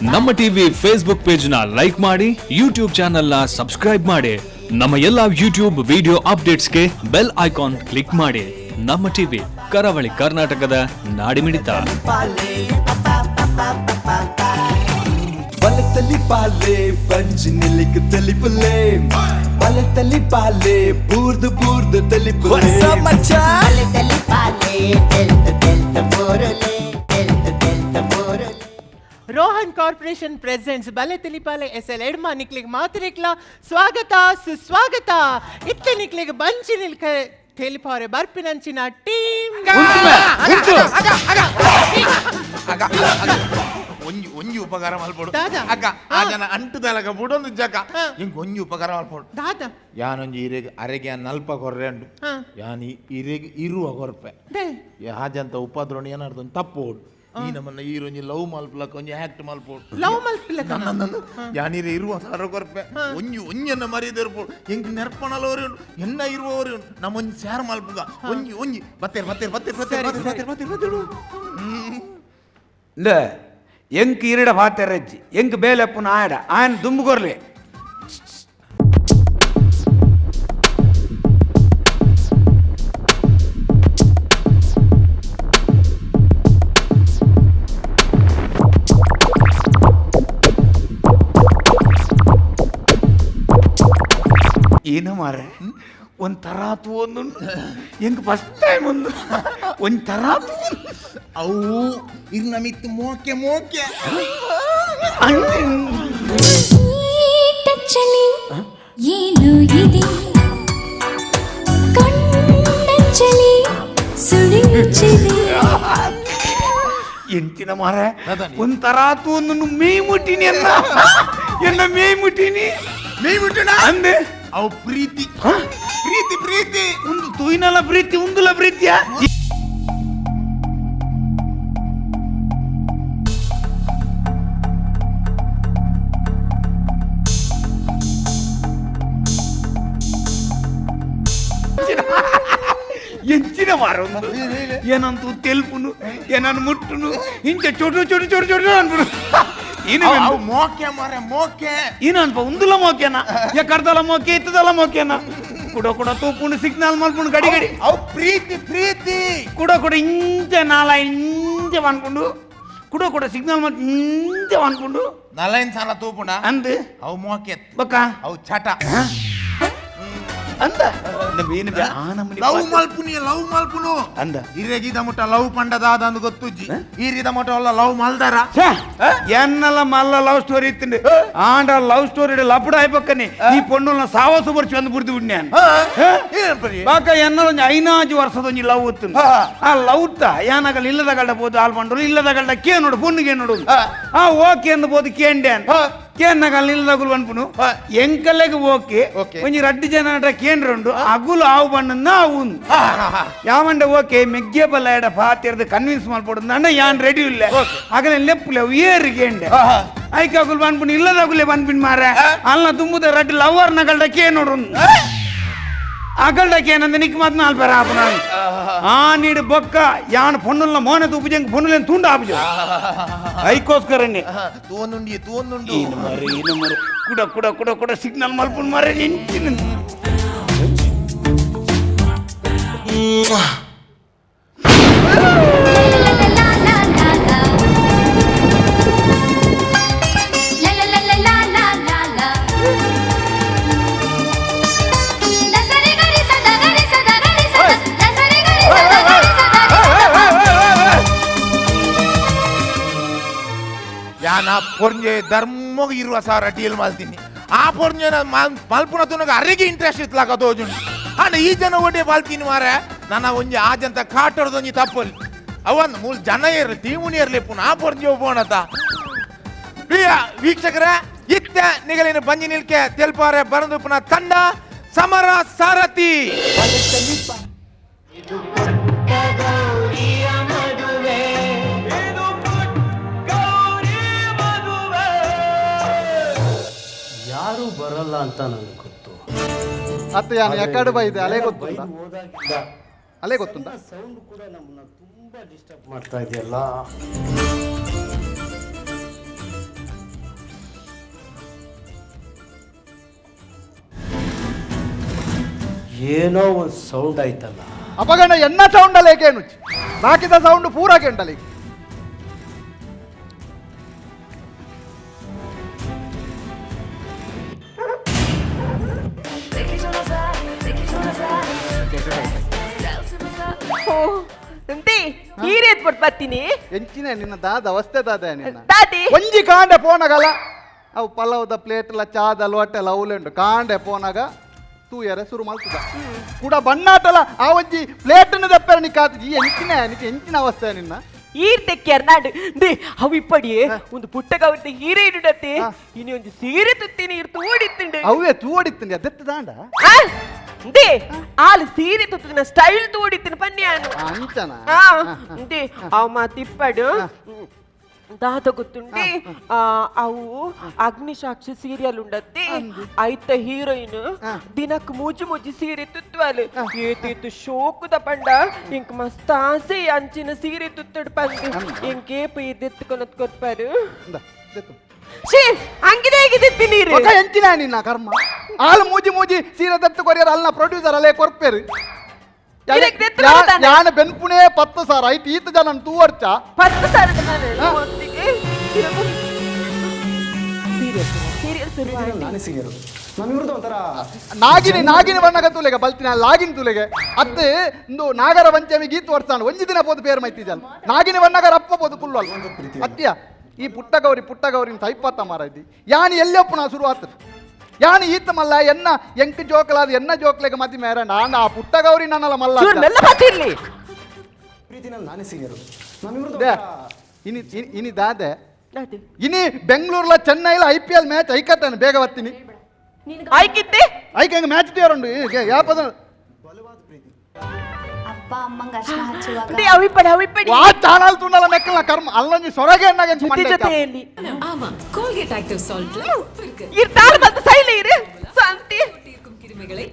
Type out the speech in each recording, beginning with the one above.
ನಮ್ಮ TV Facebook page ನ like ಮಾಡಿ, ಯೂಟ್ಯೂಬ್ ಚಾನೆಲ್ ನ ಸಬ್ಸ್ಕ್ರೈಬ್ ಮಾಡಿ. ನಮ್ಮ ಎಲ್ಲಾ ಯೂಟ್ಯೂಬ್ ವಿಡಿಯೋ ಅಪ್ಡೇಟ್ಸ್ಗೆ ಬೆಲ್ ಐಕಾನ್ ಕ್ಲಿಕ್ ಮಾಡಿ. ನಮ್ಮ ಟಿವಿ ಕರಾವಳಿ ಕರ್ನಾಟಕದ ನಾಡಿಮಿಡಿತ. ಬಲತಲಿ ಪಾಲೆ ಪಂಜನಿಲಿಕ್ ತಲಿಪುಲೆ, ಬಲತಲಿ ಪಾಲೆ ಬೂರ್ದು ಬೂರ್ದು ತಲಿಪುಲೆ, ಬಲತಲಿ ಪಾಲೆ ತೆಲ್ತ ಬೋರಲೆ, ತೆಲ್ತ ಬೋರಲೆ. ರೋಹನ್ ಕಾರ್ಪೊರೇಷನ್ ಪ್ರೆಸೆಂಟ್ಸ್ ಬಲೆ ತಿಳಿಪಾಲೆ ಎಸ್ಎಲ್ ಎಡ್ಮ ನಿಕ್ಲಿಗೆ ಮಾತರಿಕ್ಲ ಸ್ವಾಗತ ಸುಸ್ವಾಗತ. ಇತ್ತೆ ನಿಕ್ಲಿಗೆ ಬಂಚಿ ನಿಲ್ಕ ತಿಳಿಪಾರೆ ಬರ್ಪಿನಂಚಿನ ಟೀಮ್ ಒಂಜಿ ಉಪಕಾರ ಮಲ್ಪಡು ದಾದಾ ಅಕ್ಕ ಆ ಜನ ಅಂಟು ತಲಕ ಬುಡೊಂದು ಜಕ ಇಂಕ ಒಂಜಿ ಉಪಕಾರ ಮಲ್ಪಡು ದಾದಾ ಯಾನೊಂಜಿ ಇರೆಗ್ ಅರೆಗೆ ನಲ್ಪ ಕೊರ್ರೆ ಉಂಡು ಯಾನಿ ಇರೆಗ್ ಇರುವ ಕೊರ್ಪೆ ಯಾಜಂತ ಉಪದ್ರೋಣಿ ಏನಾರ್ದು ತಪ್ಪು ಉಂಟು ಈ ನಮ್ಮನ್ನ ಈರೊಂಜಿ ಲವ್ ಮಲ್ಪಲಕ ಒಂಜಿ ಆಕ್ಟ್ ಮಲ್ಪೋಡು ಲವ್ ಮಲ್ಪಲಕ ಯಾನಿರೆ ಇರುವ ಸಾರ ಕೊರ್ಪೆ ಒಂಜನ್ನ ಮರಿದಿರ್ಪೋಡು ಎಂಕ್ ನೆರ್ಪಣಲವರಿ ಉಂಟು ಎನ್ನ ಇರುವವರಿ ಉಂಟು ನಮ್ಮೊಂಜಿ ಸ್ಯಾರ್ ಮಲ್ಪುಗ ಒಂಜಿ ಬತ್ತೇರು ಎಂಕ್ ಇರಿಡ ಪಾತೆರಜ್ಜಿ ಎಂಕ್ ಬೇಲೆಪ್ಪುನ ಆಯನ ದುಂಬುಗೊರ್ಲಿ ಏನು ಮಾರೆ ಒಂಥರಾತು ಒಂದು ಎಂಕ್ ಫಸ್ಟ್ ಟೈಮ್ ಒಂಥರಾತು ಅವು ಇರ್ ನಮಿತ್ತು ಮೋಕೆ ಟಚ್ಚಲಿ ಏನು ಇದೆ ಕಣ್ಣಚ್ಚಲಿ ಸುಳಿಯುಚ್ಚಿದೆ ಎಂತಿನ ಮಾರೆ ಒಂಥರಾತು ಒಂದು ಮೇಯ್ ಮುಟ್ಟಿನಿ ಎನ್ನ ಮೇಯ್ ಮುಟ್ಟಿನಿ ಅಂದೆ ಅವು ಪ್ರೀತಿ ಒಂದು ತೂಯಿನಲ್ಲ ಪ್ರೀತಿ ಒಂದುಲ ಪ್ರೀತಿಯ ಎಂಚಿನ ಮಾರೊಂದು ಏನಂತೂ ತೆಲ್ಪುನು ಏನನ್ನು ಮುಟ್ಟುನು ಇಂಚೆ ಚೋಟು ಅನ್ಬಿಡು ಏನನ್ಪ ಒಂದುಲ ಮೋಕೆನ ಯಾಕರ್ದಲ್ಲ ಮೋಕೆ ಇತ್ತದಲ್ಲ ಮೋಕೆನ ಕೂಡ ತೂಪುಂಡು ಸಿಗ್ನಲ್ ಮಲ್ಪುಂಡು ಗಡಿ ಅವು ಪ್ರೀತಿ ಕೂಡ ಇಂಚೆ ಅನ್ಕೊಂಡು ಕೂಡ ಸಿಗ್ನಲ್ ಮಲ್ ಇಂಚೆ ಅನ್ಕೊಂಡು ನಲೈನ್ ಸಾಲ ತೂಪುಂಡ ಅಂದ್ ಅವು ಮೋಕೆ ಬಕ್ಕ ಅವು ಚಟ ಅಂದ ಲವ್ ಮಲ್ಪುನು ಅಂದ ಇರೆಗಿದ ಮುಟ್ಟ ಲವ್ ಪಂಡದಾದ ಅಂದು ಗೊತ್ತುಜ್ಜಿ ಈರಿದ ಮುಟ್ಟ ಎಲ್ಲ ಲವ್ ಮಲ್ದಾರ ಎನ್ನಲ್ಲ ಮಲ್ಲ ಲವ್ ಸ್ಟೋರಿ ಇತ್ತಂಡೆ ಆಂಡ ಲವ್ ಸ್ಟೋರಿ ಲಪಡ ಆಯ್ಪಕ್ಕನೆ ಈ ಪೊಣ್ಣುನ ಸಾವಾಸು ಬರ್ಚಿ ಒಂದು ಬುರ್ದು ಬಿಡ್ನೆ ಬಾಕ ಎನ್ನಲ ಒಂಜಿ 5 ವರ್ಷದ ಒಂಜಿ ಲವ್ ಇತ್ತು ಆ ಲವ್ ಏನಾಗಲ್ಲ ಇಲ್ಲದ ಗಡ್ಡ ಬೋದು ಆಲ್ ಪಂಡರು ಇಲ್ಲದ ಗಡ್ಡ ಕೇ ನೋಡು ಪೊಣ್ಣಿಗೆ ನೋಡು ಓಕೆ ಅಂದು ಬೋದು ಕೇಂಡ್ಯಾನ್ ಕೇನ್ನಗಲ್ ಇಲ್ಲದಗುಲು ಅನ್ಪುನು ಎಂಕಲೆಗೆ ಓಕೆ ಒಂಜಿ 2 ಜನ ಕೇಂದ್ರಂಡು ಅಗುಲು ಆವು ಬಣ್ಣ ಆವು ಯಾವಂಡ ಓಕೆ ಮೆಗ್ಗೆ ಬಲ್ಲ ಎಡ ಪಾತಿರ್ದು ಕನ್ವಿನ್ಸ್ ಮಾಡ್ಕೊಡುದು ಅಣ್ಣ ಯಾನ್ ರೆಡಿ ಇಲ್ಲ ಆಗಲೇ ಲೆಪ್ಪುಲೆ ಏರಿಗೆ ಐಕ ಅಗುಲು ಬಂದ್ಬಿಟ್ಟು ಇಲ್ಲದಾಗುಲೆ ಬಂದ್ಬಿಟ್ಟು ಮಾರ ಅಲ್ಲ ತುಂಬುದ 2 ಲವರ್ ನಗಲ್ಡ ಕೇ ನೋಡು ಅಗಲ್ಡಕ್ಕೆ ಏನಂದ ನಿಕ್ ಮಾತ್ರ ಅಲ್ಪರ ಆಪನ ಆ ನೀಡು ಬೊಕ್ಕ ಯಾನ್ ಪೊಣ್ಣುಲ್ನ ಮೋನೆ ತುಪ್ಪುಜಂಗ್ ಪೊಣ್ಣುಲೇನ್ ತುಂಡ ಆಪುಜ ಐಕೋಸ್ಕರನೇ ತೂಂದುಂಡು ಏನು ಮರೆ ಕುಡ ಸಿಗ್ನಲ್ ಮಲ್ಪುನ್ ಮರೆ ಎಂಚಿನ ಯಾನ ಪೊರ್ಜೆ ಧರ್ಮಗ ಇರುವ ಸಾರ ಡೀಲ್ ಮಾಡ್ತೀನಿ ಆ ಪೊರ್ಜೆನ ಮಲ್ಪುನ ತುನಗ ಅರೆಗೆ ಇಂಟ್ರೆಸ್ಟ್ ಇತ್ಲಾಕ ತೋಜುಂಡು ಅಣ್ಣ ಈ ಜನ ಒಡೆ ಬಾಳ್ತೀನಿ ಮಾರೆ ನನ್ನ ಒಂಜಿ ಆಜಂತ ಕಾಟೋರ್ದೊಂಜಿ ತಪ್ಪಲ್ಲಿ ಅವನ್ ಮೂಲ್ ಜನ ಇರ್ಲಿ ಟೀಮುನಿ ಇರ್ಲಿ ಪುನಃ ಆ ಪೊರ್ಜೆ ಹೋಗೋಣತ ಪ್ರಿಯ ವೀಕ್ಷಕರ ಇತ್ತ ನಿಗಲಿನ ಬಂಜಿ ನಿಲ್ಕೆ ತೆಲ್ಪಾರೆ ಬರಂದು ಪುನಃ ತಂಡ ಸಮರ ಸಾರಥಿ ಯಾರು ಬರಲ್ಲ ಅಂತ ನನಗೆ ಗೊತ್ತು. ಅತ್ತ ಯಾನು ಯಾಕಡೆ ಬೈದೆ ಅಲೆ ಗೊತ್ತುಂಟಾ? ಅಲೆ ಗೊತ್ತುಂಟಾ? ಸೌಂಡ್ ಕೂಡ ನಮ್ಮನ್ನ ತುಂಬಾ ಡಿಸ್ಟರ್ಬ್ ಮಾಡ್ತಾ ಇದೆಯಲ್ಲ. ಏನೋ ಒಂದು ಸೌಂಡ್ ಆಯ್ತಲ್ಲ. ಅಪಗಂಡ ಎನ್ನ ಸೌಂಡ್ ಅಲ್ಲ ಏಕೆ ನುಚ್ಚಿ ಬಾಕಿದ ಸೌಂಡ್ ಪೂರ ಕೆಂಡಲಿ ಹೀರೆ ಎತ್ಬಿಟ್ಟು ಬರ್ತೀನಿ. ಎಂಚಿನ ನಿನ್ನ ದಾದ ಅವಸ್ಥೆ ದಾದ ನಿನ್ನ ದಾದಿ ಒಂಜಿ ಕಾಂಡೆ ಪೋನಗಲ ಅವು ಪಲಾವ್ದ ಪ್ಲೇಟ್ಲ ಚಾದ ಲೋಟೆಲ್ಲ ಅವಲೆಂಡು ಕಾಂಡೆ ಪೋನಾಗ ತೂಯರೆ ಶುರು ಮಾಡ್ತದ ಕೂಡ ಬಣ್ಣಾಟಲ ಆ ಒಂಜಿ ಪ್ಲೇಟ್ನ ದಪ್ಪರ ನಿಕ್ಕಾತಿ ಎಂಚಿನ ನಿಕ್ಕೆ ಎಂಚಿನ ಅವಸ್ಥೆ ನಿನ್ನ ಈರ್ ತೆಕ್ಕ್ಯಾರ ನಾಡು ದೇ ಅವು ಇಪ್ಪಡಿ ಒಂದು ಪುಟ್ಟಗ ಅವ್ರದ್ದು ಹೀರೆ ಇಡುಡತ್ತೆ ಇನಿ ಒಂದು ಸೀರೆ ತುತ್ತೀನಿ ಇರ್ತು ಓಡಿತ್ತುಂಡು ಅವೇ ತೂಡಿತ್ತು ಅದೆತ್ತ ದಾಂಡ ದೇ ಆಲ್ ಸೀರೆ ತುತ್ತಿನ ಸ್ಟೈಲ್ ತೂಡಿತ್ತಿನ ಪನ್ಯಾನು ಅಂಚನ ದೇ ಅವ್ ಮಾತಿಪ್ಪಡು ದಾದ ಗೊತ್ತುಂಡಿ ಅವು ಅಗ್ನಿಸಾಕ್ಷಿ ಸೀರಿಯಲ್ ಉಂಡತ್ತಿ ಐತ ಹೀರೋಯಿನ್ ದಿನಕ್ ಮೂಜಿ ಸೀರೆ ತುತ್ತುವಲು ಏತಿತ್ತು ಶೋಕುದ ಪಂಡ ಇಂಕ್ ಮಸ್ತ್ ಆಸೆ ಅಂಚಿನ ಸೀರೆ ತುತ್ತಡ್ ಪಂದು ಇಂಕೇಪ ಇದೆತ್ಕೊನತ್ ಕೊತ್ಪಾರು ಶೇ ಹಂಗಿದೆ ಹೇಗಿದ್ದಿ ನೀರು ಎಂಚಿನ ನಿನ್ನ ಕರ್ಮ ಆಳು ಮೂಜಿ ಸೀರೆ ದತ್ತು ಕೊರಿಯರ್ ಅಲ್ಲ ಪ್ರೊಡ್ಯೂಸರ್ ಅಲ್ಲೇ ಕೊರ್ಪೇರು ಯಾನ ಬೆನ್ಪುಣೆ 10,000 ಐತಿ ಈತ ಜನ ತೂವರ್ಚ 10,000 ನಾಗಿನಿ ಬಣ್ಣಗ ತೂಲೆಗೆ ಬಲ್ತಿನ ಲಾಗಿನ್ ತೂಲೆಗೆ ಅತ್ತೆ ಇಂದು ನಾಗರ ಪಂಚಮಿ ಗೀತ್ ವರ್ಷ ಒಂಜಿ ದಿನ ಪೋದು ಪೇರು ಮೈತಿದ್ದಲ್ಲ ನಾಗಿನಿ ಬಣ್ಣಗ ರಪ್ಪ ಪೋದು ಕುಲ್ಲು ಅಲ್ಲ ಅತ್ಯ ಈ ಪುಟ್ಟಗೌರಿ ತೈಪತ್ತ ಮಾರ ಇದ್ದಿ ಯಾನಿ ಎಲ್ಲೊಪ್ಪು ನಾ ಶುರು ಆತ ಯಾನು ಈತ ಮಲ್ಲ ಎನ್ನ ಎಂಕ್ ಜೋಕಲಾದ ಎನ್ನ ಜೋಕ್ಲೆಗೆ ಮತಿ ಮೇರ ನಾನು ಆ ಪುಟ್ಟಗೌರಿ ನನ್ನಲ್ಲ ಮಲ್ಲ ಇನಿ ದಾದೆ ಇನಿ ಬೆಂಗಳೂರ್ಲ ಚೆನ್ನೈಲ IPL ಮ್ಯಾಚ್ ಐಕತ್ತಾನೆ ಬೇಗ ಬರ್ತೀನಿ ಐಕಂಗ ಮ್ಯಾಚ್ ತೇರುಂಡು ಯಾಪದ ಅಪ್ಪ ಅಮ್ಮಂಗ ಅರ್ಶನ ಹಚ್ಚುವಾಗ ಆ ಚಾನಲ್ ತುಂಡಲ ಮೆಕ್ಕಲ ಕರ್ಮ ಅಲ್ಲೊಂಜಿ ಸೊರಗೆ ಎನ್ನಾಗ ಜೊತೆಯಲ್ಲಿ ஆமா கோல்கேட் ஆக்டிவ் சால்ட்ல உப்பு இருக்கு ಇರ್ತಾರ ಬಂತ ಸೈಲ ಇರು ಶಾಂತಿ இருக்கும் கிருமிகளை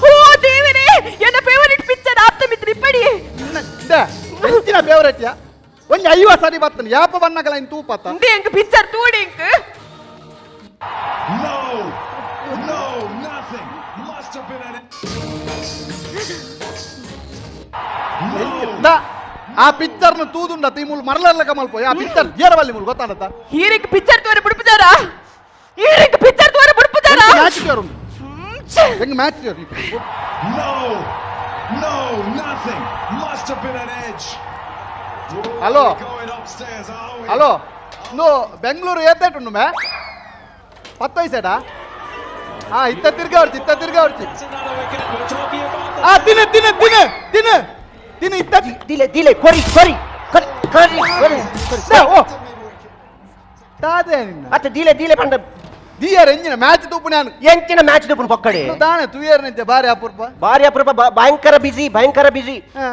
ಓ ದೇವರೇ ಎನ್ನ ಫೇವರಿಟ್ ಪಿಕ್ಚರ್ ಆಪ್ತ ಮಿತ್ರ ಇಪ್ಪಡಿ ಹೆಚ್ಚಿನ ಫೇವರೇಟ್ ಯಾ ಒಂಜಿ 50 ಸರಿ ಬರ್ತನೆ ಯಾಪ ಬಣ್ಣಗಳ ಇನ್ ತೂಪತ್ತ ಇಂದೆ ಎಂಕ ಪಿಕ್ಚರ್ ತೂಡಿ ಇಂಕ ಆ ಪಿಕ್ಚರ್ ನ ತೂದುಂಡ ತೀಮುಲ್ ಮರಲಲ್ಲ ಕಮಲ್ಪೋ ಆ ಪಿಕ್ಚರ್ ಜೇರವಲ್ಲಿ ಮುಲ್ ಗೊತ್ತಾನತ್ತ ಹೀರಿಗೆ ಪಿಕ್ಚರ್ ತೋರೆ ಬಿಡ್ಪುಜಾರ ಹೀರಿಗೆ ಪಿಕ್ಚರ್ ತೋರೆ ಬಿಡ್ಪುಜಾರ ಮ್ಯಾಚ್ ತೋರುಂಡು ಹೆಂಗ ಮ್ಯಾಚ್ ತೋರಿ ಹಲೋ ಹಲೋ ನು ಬೆಂಗಳೂರು ಏತೇಟುಂಡು ಮೇ 10 ಸೈಡಾ ಇತ್ತ ತಿರ್ಗ ಹೊಡ್ತಿ ತಿನ್ನ ಇತ್ತ ದಿಲೆ ಕೊರಿ ತಾದೆ ನಿನ್ನ ಅತ್ತ ದಿಲೆ ಪಂಡ ದಿಯರ್ ಎಂಜಿನ ಮ್ಯಾಚ್ ತೂಪುನೆ ನಾನು ಎಂಚಿನ ಮ್ಯಾಚ್ ದಪ್ಪನ ಪಕ್ಕಡೆ ದಾನೆ ತುಯರ್ ನಿಂತೆ ಬಾರಿ ಅಪೂರ್ವ ಭಯಂಕರ ಬಿಸಿ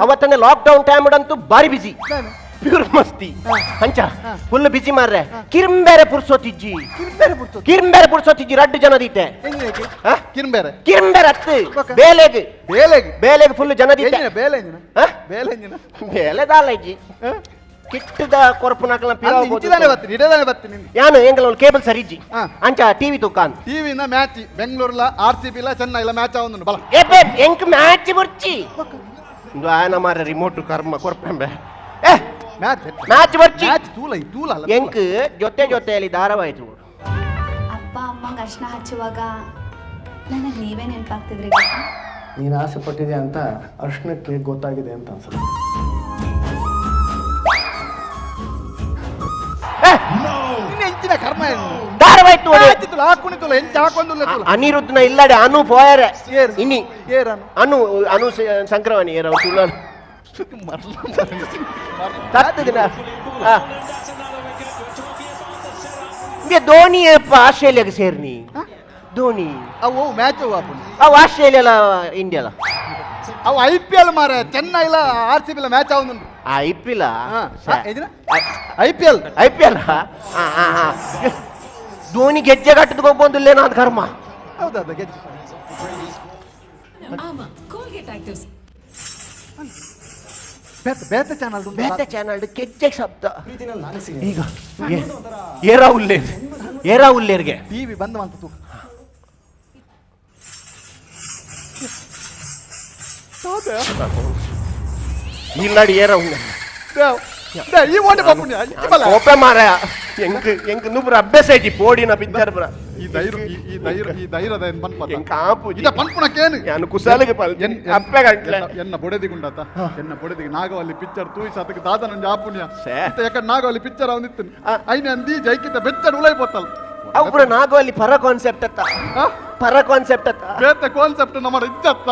ಅವತ್ತನೇ ಲಾಕ್ ಡೌನ್ ಟೈಮ್ ಅಂತೂ ಬಾರಿ ಬಿಸಿ ಪ್ಯೂರ್ ಮಸ್ತಿ ಅಂಚ ಫುಲ್ ಬಿಸಿ ಮಾರ್ರೆ ಕಿರ್ಂಬೇರೆ ಪುರ್ಸೋತಿಜ್ಜಿ ರಡ್ಡು ಜನದಿತ್ತೆ ಕಿರ್ಂಬೇರೆ ಹತ್ತು ಬೇಲೆಗ್ ಫುಲ್ ಜನದಿತ್ತೆ ಬೇಲೆದಾಲ ಇಜ್ಜಿ ಕಿಟ್ಟದ ಕೊರಪುನಾಕಲ ಯಾನು ಎಂಗಲ ಕೇಬಲ್ ಸರಿಜ್ಜಿ ಅಂಚ ಟಿವಿ ತುಕಾನ್ ಟಿವಿನ ಮ್ಯಾಚ್ ಬೆಂಗಳೂರ್ಲ RCB ಚೆನ್ನೈಲ ಮ್ಯಾಚ್ ಆವೊಂದು ಬಲ ಎಂಕ್ ಮ್ಯಾಚ್ ಬುರ್ಚಿ ಆಯನ ಮಾರ ರಿಮೋಟ್ ಕರ್ಮ ಕೊರಪೆಂಬೆ ಮ್ಯಾಚ್ ಬರ್ಚಿ ತೂಲ ಎಂಕ್ ಜೊತೆಯಲ್ಲಿ ಧಾರಾವಾಹಿತು ಅಪ್ಪ ಅಮ್ಮಂಗ ಅರ್ಶನ ಹಚ್ಚುವಾಗ ನನಗೆ ನೀವೇ ನೆನಪಾಗ್ತಿದ್ರಿ ನೀನು ಆಸೆ ಪಟ್ಟಿದೆ ಅಂತ ಅರ್ಶನಕ್ಕೆ ಗೊತ್ತಾಗಿದೆ ಅಂತ ಅನ್ಸುತ್ತೆ. ಹೆಂಚಿನ ಕರ್ಮ ಧಾರಾವಾಹಿತು ಹಾಕುಣಿತುಲ ಹೆಂಚ ಹಾಕೊಂದು ಅನಿರುದ್ಧನ ಇಲ್ಲಡೆ ಅನು ಪೋಯರೆ ಏರು ಇನಿ ಏರನು ಅನು ಸಂಕ್ರಮಣಿ ಏರ ತುಳನ್ ಧೋನಿ ಆಸ್ಟ್ರೇಲಿಯಾಗೆ ಸೇರ್ನಿ ಧೋನಿ ಅವು ಮ್ಯಾಚ್ ಅವು ಆಸ್ಟ್ರೇಲಿಯಾ ಇಂಡಿಯಾ ಅವು IPL ಮಾರ ಚೆನ್ನೈಲ RCB ಮ್ಯಾಚ್ ಆವೊಂದು IPL ಧೋನಿ ಗೆಜ್ಜೆ ಕಟ್ಟದೊಬ್ಬೊಂದಿಲ್ಲ ನಾನ್ ಕರ್ಮ ಹೌದಾ ಗೆಜ್ಜೆ ஆமா கோல்கேட் ஆக்டிவ் ಬೇತೆ ಚಾನಲ್ ಕೆಜ್ಜೆ ಶಬ್ದ ಪ್ರೀತಿನಲ್ಲಿ ನಾನೇ ಈಗ ಏರಾ ಉಲ್ಲೇರ್ಗೆ ಟಿವಿ ಬಂದು ಅಂತ ತೂಕ ಇಲ್ಲಡಿ ಏರ ಈ ಓಡಿ ಪಾಪುಣ್ಯ ಕೋಪೆ ಮಾರ ಎಂಕ್ ನುಬ್ರ ಅಭ್ಯಾಸ ಐತಿ ಪೋಡಿನ ಪಿಕ್ಚರ್ ಬ್ರ ಈ ಧೈರ್ಯದ ಏನ್ ಪನ್ಪದ ಎಂಕ್ ಆಪು ಇದ ಪನ್ಪುಣಕ್ಕೇನು ನಾನು ಕುಸಾಲಿಗೆ ಅಪ್ಪೆ ಗಂಟ್ಲೆ ಎನ್ನ ಬೊಡೆದಿಗುಂಡತ ಎನ್ನ ಬೊಡೆದಿಗೆ ನಾಗವಲ್ಲಿ ಪಿಕ್ಚರ್ ತೂಯಿ ಸತಕ್ಕೆ ದಾದ ನಂಜ ಆಪುಣ್ಯ ಸೇ. ಯಾಕಂದ್ರೆ ನಾಗವಲ್ಲಿ ಪಿಕ್ಚರ್ ಅವನಿತ್ತು ಐನ ಅಂದಿ ಜೈಕಿತ ಬೆಚ್ಚ ಉಳೈ ಪೋತಲ್ ಅವ್ರ ನಾಗವಲ್ಲಿ ಪರ ಕಾನ್ಸೆಪ್ಟ್ ಅತ್ತ ಪರ ಕಾನ್ಸೆಪ್ಟ್ ಅತ್ತ ಬೇತೆ ಕಾನ್ಸೆಪ್ಟ್ ನಮ್ಮ ಇಜ್ಜತ್ತ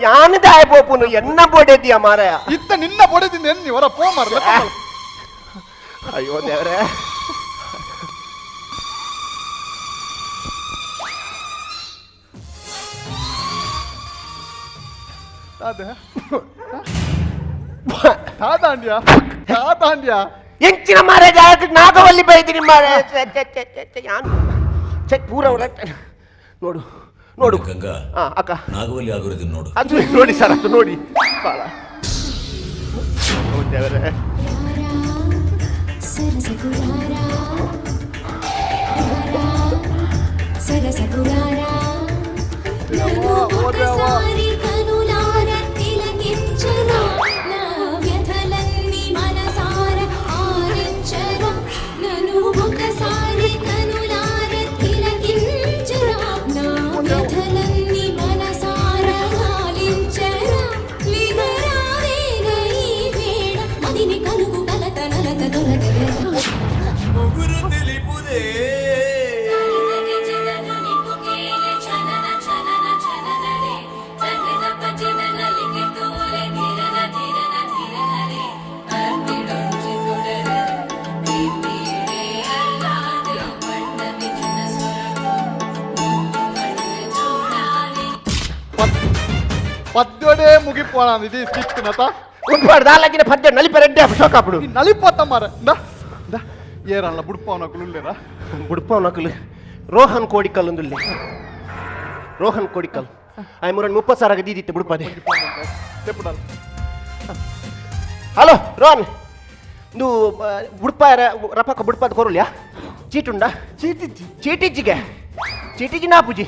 ಯಾನದ ಆಯ್ಬೋಪುನು ಎನ್ನ ಬೋಡೆದಿಯ ಮಾರಾಯ ಇತ್ತ ನಿನ್ನ ಬೊಡೆದಿಂದ ಎನ್ನಿ ಹೊರ ಪೋ ಮಾರ್ಲ ಅಯ್ಯೋ ದೇವ್ರೆ ಅದೇ ತಾದಾಂಡ್ಯ ಎಂಚಿನ ಮಾರ ನಾಗವಲ್ಲಿ ಬೈದಿನಿ ಮಾರ ಪೂರ ನೋಡು ನೋಡು ಗಂಗಾ ಅಕ್ಕ ನಾಗವಲ್ಲಿ ಆಗಿರೋದು ನೋಡು ಅದು ನೋಡಿ ಸರ್ ಅದು ನೋಡಿ ಬಾಳ ದೇವರೇ పద్యోడే ముగిపోనాది ఇది సిక్కినత ఉడ్పాడు దాలగిన పద్య నలిపి రెడ్డి అప్పుడు నలిపోతా మార ఏరన్న బుడిపోనకులు లేరా బుడిపోనకులు ರೋಹನ್ ಕೋಡಿಕಲ್ ಒಂದುಲ್ಲೆ ರೋಹನ್ ಕೋಡಿಕಲ್ ಆಯ್ ಮುರನ್ 30 ಸಾವಿರ ದೀದಿತ್ತೆ ಬುಡ್ಪದೆ ಹಲೋ ರೋಹನ್ ನು ಬುಡ್ಪಾರ ರಪಕ ಬುಡ್ಪದ ಕೊರುಲ್ಯಾ ಚೀಟುಂಡ ಚೀಟಿಜ್ಜಿಗೆ ಚೀಟಿಜಿ ನಾಪುಜಿ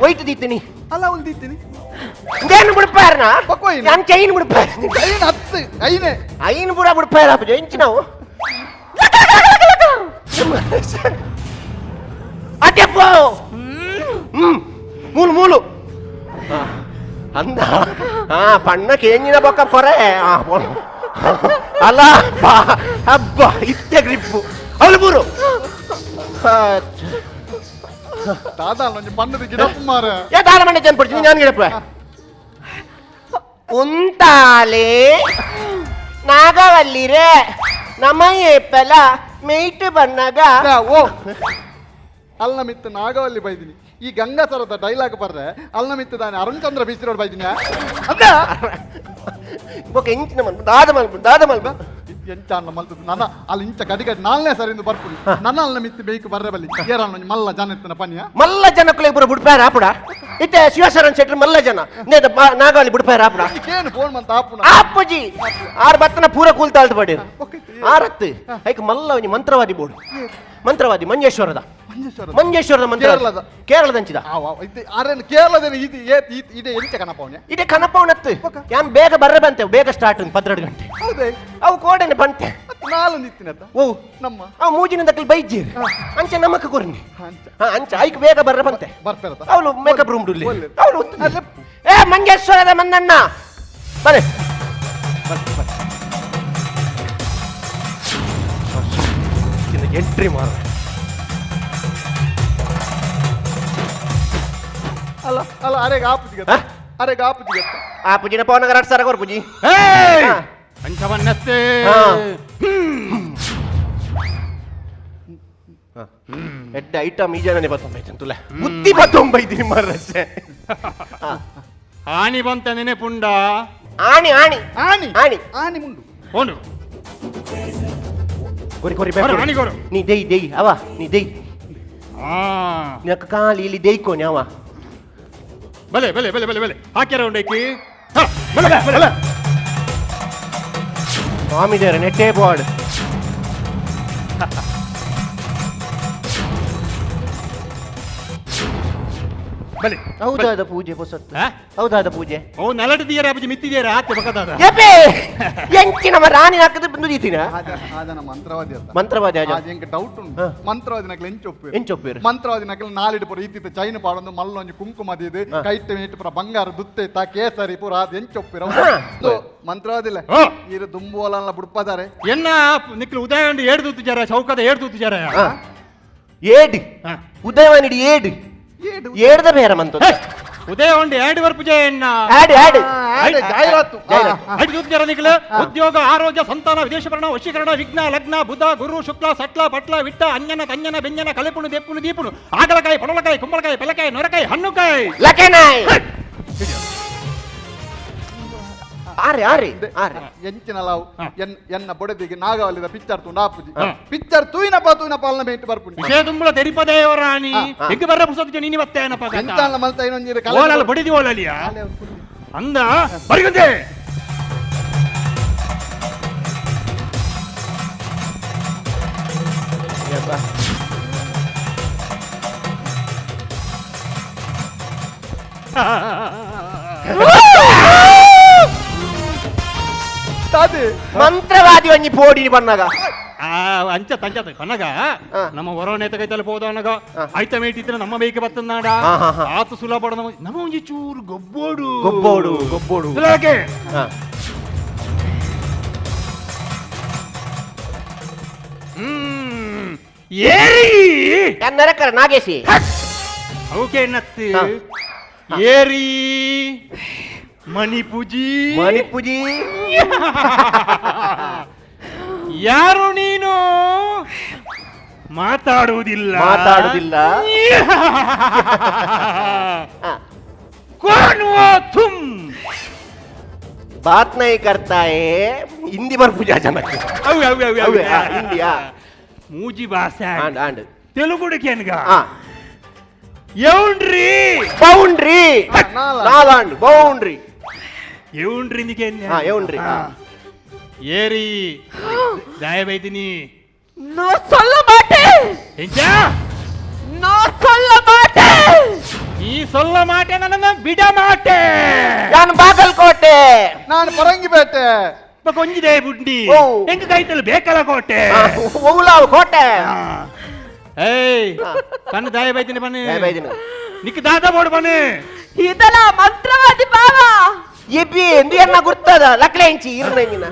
ಒಯ್ತು ದೀತೀನಿ ಅಲ್ಲ ಉಲ್ದಿತ್ತೀನಿ ಇಂದೇನು ಬುಡ್ಪಾರನ ನಾನು ಚೈನ್ ಬುಡ್ಪಾರ ಐನ್ ಹತ್ತು ಐನೇ ಐನ್ ಬುಡ ಬುಡ್ಪಾರ ಅಪ್ಪುಜಿ ಇಂಚಿ ನಾವು ಅಡ್ಯಪ್ಪೋ ಮೂಲು ಮೂಲು ಅಂದ ಪಣ್ಣ ಕೇಂಜಿನ ಬೊಕ್ಕ ಕೊರೆ ಅಲ್ಲ ಹಬ್ಬ ಇತ್ತೆ ಗ್ರಿಪ್ಪು ಅವಳು ಬೂರು ದಾದಾ ನಂಜಿ ಪಣ್ಣದ ಗಿಡಪ್ಪ ಮಾರ ಯಾ ದಾದ ಮಣ್ಣೆ ಜನ್ ಪಡ್ತೀನಿ ನಾನು ಗಿಡಪ್ಪ ಉಂಟಾಲೆ ನಾಗವಲ್ಲಿರೆ ನಮ್ಮ ಏಪಲ ಮೇಯ್ಟ್ ಬಣ್ಣಗ ಓ ಅಲ್ಲ ಮಿತ್ತು ನಾಗವಲ್ಲಿ ಬೈದಿನಿ ಈ ಗಂಗಾಸರದ ಡೈಲಾಗ್ ಬರ್ರೆ ಅಲ್ಲ ಮಿತ್ತು ದಾನಿ ಅರುಣ್ ಚಂದ್ರ ಬೀಸಿರೋಡ್ ಬೈದಿನಿ ಅದ ಬೊಕ ಎಂಚಿನ ಮಲ್ಪು ದಾದ ಮಲ್ಪು ಎಂಚ ಅನ್ನ ಮಲ್ತದ ನನ್ನ ಅಲ್ಲಿ ಇಂಚ ಗಡಿಗಡಿ ನಾಲ್ನೇ ಸರಿಂದ ಬರ್ಪುಡಿ ನನ್ನ ಅಲ್ಲ ಮಿತ್ತು ಬೇಕು ಬರ್ರೆ ಬಲ್ಲಿ ಏರನ್ನ ಮಲ್ಲ ಜನ ಎತ್ತನ ಪನಿಯ ಮಲ್ಲ ಜನ ಕುಲೆ ಬುಡ ಬುಡ್ಪಾರ ಆಪುಡ ಇತ್ತೆ ಶಿವಶರಣ ಶೆಟ್ಟಿ ಮಲ್ಲ ಜನ ನೇದ ನಾಗವಲ್ಲಿ ಬುಡ್ಪಾರ ಆಪುಡ ಏನು ಫೋನ್ ಮಂತ ಆಪುನ ಆಪುಜಿ ಆರ್ ಬತ್ತನ ಪೂರ ಕೂಲ್ತಾಳ್ತ ಬಡಿ ಆರತ್ತು ಐಕ ಮಲ್ಲ ಒಂಜಿ ಮಂತ್ರವಾದಿ ಬೋಡು ಮಂತ್ರವಾದಿ ಮಂಜೇಶ್ವರದ ಮಂತ್ರವಾದಿ ಕೇರಳದಂಚಿದ ಆರೇನು ಕೇರಳದ ಇದು ಇದೆ ಎಂಚ ಕನಪವನೆ ಇದೆ ಕನಪವನತ್ತು ಯಾನ್ ಬೇಗ ಬರ್ರೆ ಬಂತೆ ಬೇಗ ಸ್ಟಾರ್ಟ್ 12 ಗಂಟೆ ಹೌದೇ ಅವು ಕೋಡೆನೆ ಬಂತೆ ನಾಲು ನಿತ್ತಿನತ್ತ ಓ ನಮ್ಮ ಅವು ಮೂಜಿನ ದಕ್ಕಲ್ ಬೈಜಿ ಅಂಚ ನಮಕ ಕೊರ್ನಿ ಅಂಚ ಐಕ್ ಬೇಗ ಬರ್ರೆ ಬಂತೆ ಬರ್ತಾರತ ಅವಳು ಮೇಕಪ್ ರೂಮ್ ಡುಲ್ಲಿ ಅವಳು ಏ ಮಂಜೇಶ್ವರದ ಮಂದಣ್ಣ ಬರೆ ಎಂಟ್ರಿ ಮಾರ ಅಲ್ಲ ಅಲ್ಲ ಅರೆಗ ಆಪುಜಿಗತ್ತ ಅರೆಗ ಆಪುಜಿಗತ್ತ ಆಪುಜಿನ ಪವನಗರ 2 ಸಾವಿರ ಕೊರ್ ಪುಜಿ ಅಂಚವನ್ನಷ್ಟೇ ಎಡ್ಡ ಐಟಮ್ ಈ ಜನನೇ ಬತ್ತೊಂಬೈತಂತುಲ ಬುದ್ಧಿ ಬತ್ತೊಂಬೈತೀನಿ ಮರಸೆ ಆಣಿ ಬಂತ ನೆನೆಪುಂಡ ಆಣಿ ಆಣಿ ಆಣಿ ಆಣಿ ಆಣಿ ಮುಂಡು ಹೋನು ಕೊರಿ ಕೊರಿ ಆಣಿ ಕೊರು ನೀ ದೇಯ್ ದೇಯ್ ಅವ ನೀ ದೇಯ್ ನಿನಕ ಕಾಲಿ ಇಲ್ಲಿ ದೇಯ್ಕೋನಿ ಅವ ಬಲೆ ಬಲೆ ಬಲೆ ಬಲೆ ಬಲೆ ಹಾಕ್ಯಾರ ಉಂಡೈಕಿ ಸ್ವಾಮಿ ದೇವ್ರ ನೆಟ್ಟೆ ಬೋರ್ಡ್ ಬಲಿ ಹೌದಾದ ಪೂಜೆ ಹೊಸತ್ತು ಹಾ? ಹೌದಾದ ಪೂಜೆ ಓ ನಲಟಿದೀರ ಅಪ್ಪಾಜಿ ಮಿತ್ತಿದೀರ ಆತೆ ಬಕದಾದ ಎಬೆ ಎಂಚಿ ನಮ್ಮ ರಾಣಿ ಹಾಕದ ಬಂದು ದೀತಿನ ಆದನ ಮಂತ್ರವಾದಿ ಅಂತ ಮಂತ್ರವಾದಿ ಆಜ ಎಂಕ ಡೌಟ್ ಉಂಟು ಮಂತ್ರವಾದಿ ನಕಲ್ ಎಂಚೊಪ್ಪು ಎಂಚೊಪ್ಪೇರು ಮಂತ್ರವಾದಿ ನಕಲ್ ನಾಲಿಡು ಪುರ ಈತಿತ ಚೈನ ಪಾಡೊಂದು ಮಲ್ಲೊಂಜಿ ಕುಂಕುಮದ ಇದು ಕೈಟ್ ಮೇಟ್ ಪುರ ಬಂಗಾರ ದುತ್ತೆ ತಾ ಕೇಸರಿ ಪುರ ಅದು ಎಂಚೊಪ್ಪಿರ ಮಂತ್ರವಾದಿಲ್ಲ ಓ. ಇರು ದುಂಬೋಲಲ್ಲ ಬುಡ್ಪದಾರೆ ಎನ್ನ ನಿಕ್ಲು ಉದಯ ಉಂಡು ಏಡು ತೂತು ಜರ ಚೌಕದ ಏಡು ತೂತು ಜರ ಏಡಿ ಉದಯವಾನಿಡಿ ಏಡಿ ಏಡ್ದ ಬೇರೆ ಮಂತ ಉದಯ ಉಂಡು ಏಡು ವರ್ಪುಜೆ ಎನ್ನ ಆಡ್ ಆಡ್ ಜಾಹೀರಾತು ಐದು ತೂತು ಜರ ನಿಕ್ಲು ಉದ್ಯೋಗ ಆರೋಗ್ಯ ಸಂತಾನ ವಿದೇಶೀಕರಣ ವಶೀಕರಣ ವಿಘ್ನ ಲಗ್ನ ಬುಧ ಗುರು ಶುಕ್ಲ ಸಟ್ಲ ಪಟ್ಲ ವಿಟ್ಟ ಅಂಜನ ತಂಜನ ಬೆಂಜನ ಕಲೆಪುಣು ದೆಪ್ಪುಣು ದೀಪುಣು ಆಗಲಕಾಯಿ ಪಡಲಕಾಯಿ ಕುಂಬಳಕಾಯಿ ಬೆಲಕಾಯಿ ನೊರಕಾಯಿ ಹಣ್ಣುಕಾಯಿ ಲಕನಾಯ್ ಆರೆ ಆರೆ ಆರೆ ಎಂಚಿನ ಲಾವು ಎನ್ನ ಬೊಡೆದಿಗೆ ನಾಗಾವಲಿದ ಪಿಚ್ಚರ್ ತು ನಾಪುಜಿ ಪಿಚ್ಚರ್ ತೂಯಿನ ಪಾಲನ ಮೇಟ್ ಬರ್ಪುನಿ ವಿಷಯ ತುಂಬಳ ತೆರಿಪದೇವರಾಣಿ ಹೆಂಗ ಬರ್ರ ಪುಸ್ತಕ ನೀನಿ ಬತ್ತೆ ಎಂಚಾಲ ಮಲ್ತ ಇನ್ನೊಂದು ಓಲಲ್ಲ ಬಡಿದಿ ಓಲಲಿಯ ಅಂದ ಬರಿಗಂದೆ ಮಂತ್ರವಾದಿ ಒಂಜಿ ಪೋಡಿ ಬಣ್ಣಗ ಅಂಚ ತಂಚತ ಕನಗ ನಮ್ಮ ಹೊರನೇತ ಕೈತಲ್ಲಿ ಹೋದವನಗ ಐತ ಮೇಟಿದ್ರೆ ನಮ್ಮ ಬೇಕೆ ಬತ್ತನಾಡ ಆತ ಸುಲಭ ಪಡ ನಮ್ಮ ಒಂಜಿ ಚೂರು ಗೊಬ್ಬೋಡು ಗೊಬ್ಬೋಡು ಗೊಬ್ಬೋಡು ಸುಲಭಕ್ಕೆ ಏರಿ ನರಕರ ನಾಗೇಶಿ ಅವಕ್ಕೆ ನತ್ತಿ ಏರಿ ಮಣಿಪೂಜಿ ಮಣಿಪುಜಿ ಯಾರು ನೀನು ಮಾತಾಡುವುದಿಲ್ಲ ಮಾತಾಡುವುದಿಲ್ಲ कौन वो तुम बात नहीं करता है हिंदी पर पूजा जनक अवे अवे अवे अवे हिंदी ಮೂಜಿ ಭಾಷೆ ಆಂಡ್ ಆಂಡ್ తెలుగుడు కేనగ ఆ ఎవుండ్రి బౌండరీ నాలాండ్ బౌండరీ ఎవుండ్రి నికేన ఎవుండ్రి ఏరి దయవైతిని ನೋ ಸೊಲ್ಲ ಮಾಟೆ ಎಂಚಾ ನೋ ಸೊಲ್ಲ ಮಾಟೆ ನೀ ಸೊಲ್ಲ ಮಾಟೆ ನನ್ನ ಬಿಡ ಮಾಟೆ ನಾನು ಬಾಗಲಕೋಟೆ ನಾನು ಪರಂಗಿಪೇಟೆ ಕೊಂಜಿದೆ ಬುಂಡಿ ಹೆಂಗ ಕೈತಲ್ಲಿ ಬೇಕಲ್ಲ ಕೋಟೆ ಓಲಾವ್ ಕೋಟೆ ಏಯ್ ಕಣ್ಣು ದಯವೈತಿನಿ ಬನ್ನಿ దయవైతిని ನಿಕ್ ದಾದ ಬೋರ್ಡ್ ಬನ್ನಿ ಇದಲ್ಲ ಮಂತ್ರವಾದಿ ಬಾವ ಎಬ್ಬಿ ಎಂದು ಎನ್ನ ಗುರ್ತದ ಲಕ್ಳೆಂಚಿ ಇರ್ನಂಗಿನ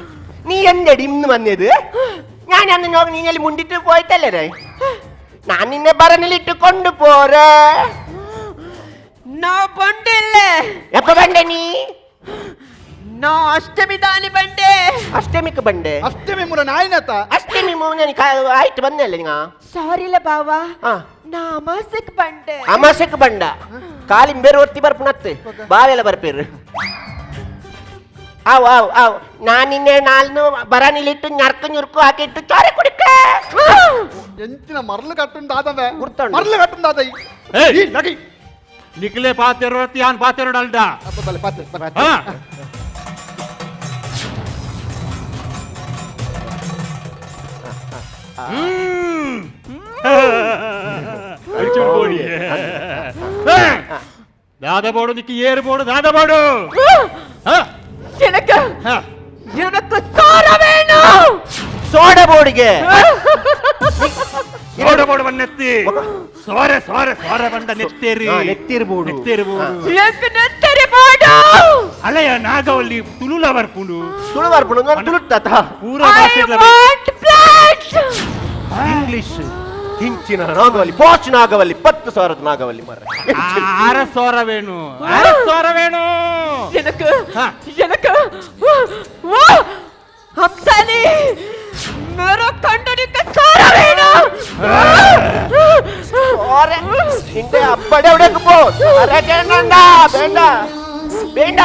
നീ എന്റെടി ഇന്ന് വന്നത് ഞാൻ അന്ന് നോക്കി നീ എല്ലാം മുണ്ടിട്ട് പോയിട്ടല്ലേ ഞാൻ നിന്നെ ഭരണിലിട്ട് കൊണ്ടുപോരേ ನಾ ಬಂಡಿಲ್ಲ എപ്പ ബണ്ടേ നീ ನಾ ಅಷ್ಟಮಿ ದಾನಿ ಬಂಡೆ അഷ്ടമിക്ക് ബണ്ടേ ಅಷ್ಟಮಿ ಮುರ ನಾಯಿನತ അഷ്ടമി മൂന്ന് ആയിട്ട് വന്നല്ലേ നിങ്ങ ಸಾರಿಲ್ಲ ಬಾವ ആ ನಾ ಅಮಾಸಕ್ ಬಂಡೆ അമാശക്ക് ബണ്ട കാലിം ಬೇರೆ ಒತ್ತಿ ಬರ್ಪುನತ್ತೆ ಬಾವೆಲ್ಲ ಬರ್ಪೇರು ಆವ್ ಆವ್ ಆವ್ ನಾನು ನಿನ್ನೆ ನಾಲ್ನು ಬರಣಿಲಿಟ್ಟು ñರ್ಕು ñುರ್ಕು ಹಾಕಿಟ್ಟು ಚೋರೆ ಕುಡಿಕೆ ಎಂಚಿನ ಮರಳು ಕಟ್ಟುಂದಾದವೆ ಗುರ್ತುಂಡು. ಮರಳು ಕಟ್ಟುಂದಾದ ಏಯ್ ನಗಿ ನಿಕ್ಲೆ ಪಾತೆರೋ ಯಾನ್ ಪಾತೆರೋ ಡಲ್ಡ ಬಲೆ ಪಾತೆ ಹಾ ಅಡಿಚೋಡ್ ಬೋಡಿ ದಾದ ಬೋಡು ನಿಕ್ಕಿ ಏರು ಬೋಡು ದಾದ ಬೋಡು ಎನಕ ಎನಕ ಸಾರ ವೇಣು ಸೋಡ ಬೋಡಿಗೆ ಸೋಡ ಬೋಡು ಬನ್ನೆತ್ತಿ ಸೋರೆ ಸೋರೆ ಸೋರೆ ಬಂದ ನೆತ್ತೇರಿ ನೆತ್ತಿರ್ಬೋದು ನೆತ್ತೇರ್ಬೋದು ಎಂಕ ನೆತ್ತರಿ ಬಾಡು ಅಲೆಯ ನಾಗವಲ್ಲಿ ತುಳುಲ ಬರ್ಪುಂಡು ತುಳು ಬರ್ಪುಡು ತುಳುತ್ತ ಪೂರ ಐ ಭಾಷೆ ವಾಂಟ್ ಪ್ಲಾಂಟ್ ಇಂಗ್ಲಿಷ್ ಹಿಂಚಿನ ನಾಗವಲ್ಲಿ ಬಾಚ್ ನಾಗವಲ್ಲಿ 10,000 ನಾಗವಲ್ಲಿ ಮರ ಆರ ಸೋರ ವೇಣು ಆರ ಸೋರ ವೇಣು ಎನಕ ಹಾ. ಎನಕ ವಾ ಹಂಸನಿ ಮೇರಾ ಕಂಡನಿಕ ಸಾರ ವೇಣು ഓരെ നിന്റെ അപ്പടെ എവിടേക്ക് പോ അരക്കേണ്ട വേണ്ട വേണ്ട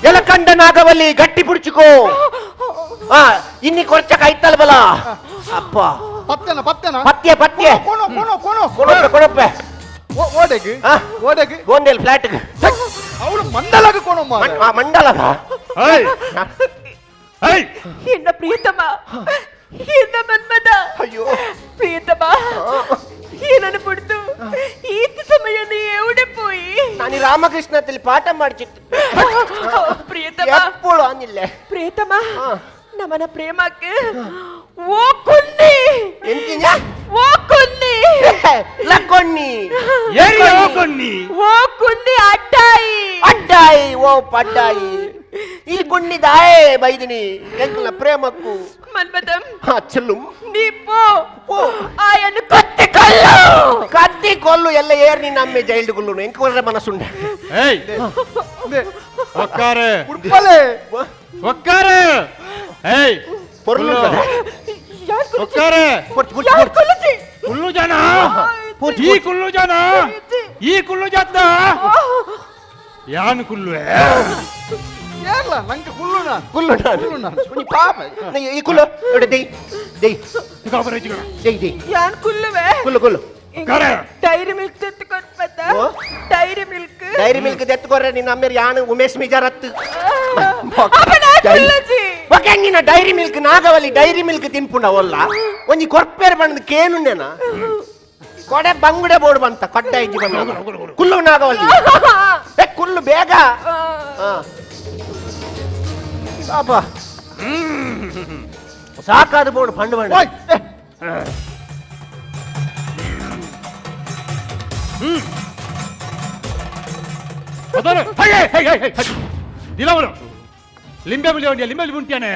ఎలకండ నాగవల్లి గట్టి పుడుచుకో ఇన్ని కొరచ కైతల్ బల అప్ప ಪತ್ತೆನ ಪತ್ತೆನ పత్య పత్య ಕೋಣೋ ಕೋಣೋ ಕೋಣೋ కొనొప్ప కొనొప్ప ಓಡೆಗ್ ಆ? ಓಡೆಗ್ ಗೋಂಡೆಲ್ ಫ್ಲಾಟ್ ಅವಳು ಮಂಡಲಗ ಕೊಣಮ್ಮ ಮಂಡಲಗ എന്ന പ്രിയതമ എന്ന മന്മത അയ്യോ പ്രിയതമ ಏನನ್ನು ಬಿಡ್ತು ಈ ಸಮಯ ನೀ ಎവിടെ പോയി ನಾನು ರಾಮಕೃಷ್ಣದಲ್ಲಿ ಪಾಠ ಮಾಡ್ತಿತ್ತು ಪ್ರಿಯತಮ ಎಪ್ಪಳು ಅನ್ನಿಲ್ಲ ಪ್ರಿಯತಮ ನಮನ ಪ್ರೇಮಕ್ಕೆ ಓ ಕುನ್ನಿ ಎಂತಿನ ಓ ಕುನ್ನಿ ಲಕ್ಕೊಣ್ಣಿ ಓ ಕುನ್ನಿ ಅಡ್ಡಾಯಿ ಅಡ್ಡಾಯಿ ಓ ಪಡ್ಡಾಯಿ ಈ ಕುಣ್ಣಿದಾಯೇ ಬೈದಿನಿ ಎಂಕಲ ಪ್ರೇಮಕ್ಕೂ ಮನ್ಮದಂ చెల్లు ನೀ ಪೋ ಆಯನ್ನು ಕತ್ತಿ ಕಲ್ಲು కత్తి కొల్లు ఎల్ల ఏర్ ని నమ్మే జైల్డ్ గుల్లు ఇంకొక మనసుండే ಒಕ್ಕಾರೆ ಉಡ್ಪಲೆ ಒಕ್ಕಾರೆ ಏಯ್ పొర్లు ಒಕ್ಕಾರೆ ಯಾರು ಕೊಲ್ಲುತ್ತಿ ಕುಲ್ಲು ಜನ ಈ ಕುಲ್ಲು ಜನ ಈ ಕುಲ್ಲು ಜದ್ದ ಯಾನ್ ಕುಲ್ಲು ಏರ್ಲ ನಂಗೆ ಕುಲ್ಲುನ గుల్లు నీ పాప ఈ కుల్లు ఎడ దేయ్ దేయ్ దేయ్ దేయ్ ಯಾನ್ ಕುಲ್ಲುವೆ కుల్లు కుల్లు ಡೈರಿ ಮಿಲ್ಕ್ ತೆತ್ತುಕೊಟ್ಪತ್ತ ಓ? ಡೈರಿ ಮಿಲ್ಕ್ ಡೈರಿ ಮಿಲ್ಕ್ ದೆತ್ತುಕೊರ್ರೆ ನಿನ್ನ ಅಮ್ಮೇರ್ ಯಾನು ಉಮೇಶ್ ಮಿಜಾರತ್ ಒಕ್ಕಂಗಿನ Dairy Milk Nagavalli Dairy Milk ತಿನ್ಪುಂಡ ಒಲ್ಲ ಒಂಜಿ ಕೊರ್ಪೇರ್ ಬಣ್ಣದ ಕೇನುಂಡೆನ ಕೊಡೆ ಬಂಗುಡೆ ಬೋರ್ಡ್ ಬಂತ ಕಡ್ಡ ಇಜ್ಜಿ ಬಂದ ಕುಲ್ಲು ನಾಗವಲ್ಲಿ ಕುಲ್ಲು ಬೇಗ ಪಾಪ ಸಾಕಾದ ಬೋರ್ಡ್ ಪಂಡು ಬಂಡ ದಿಲವಳು ಲಿಂಬೆ ಬಲಿ ಉಂಟು ಲಿಂಬೆ ಬಲಿ ಉಂಟ್ಯಾನೆ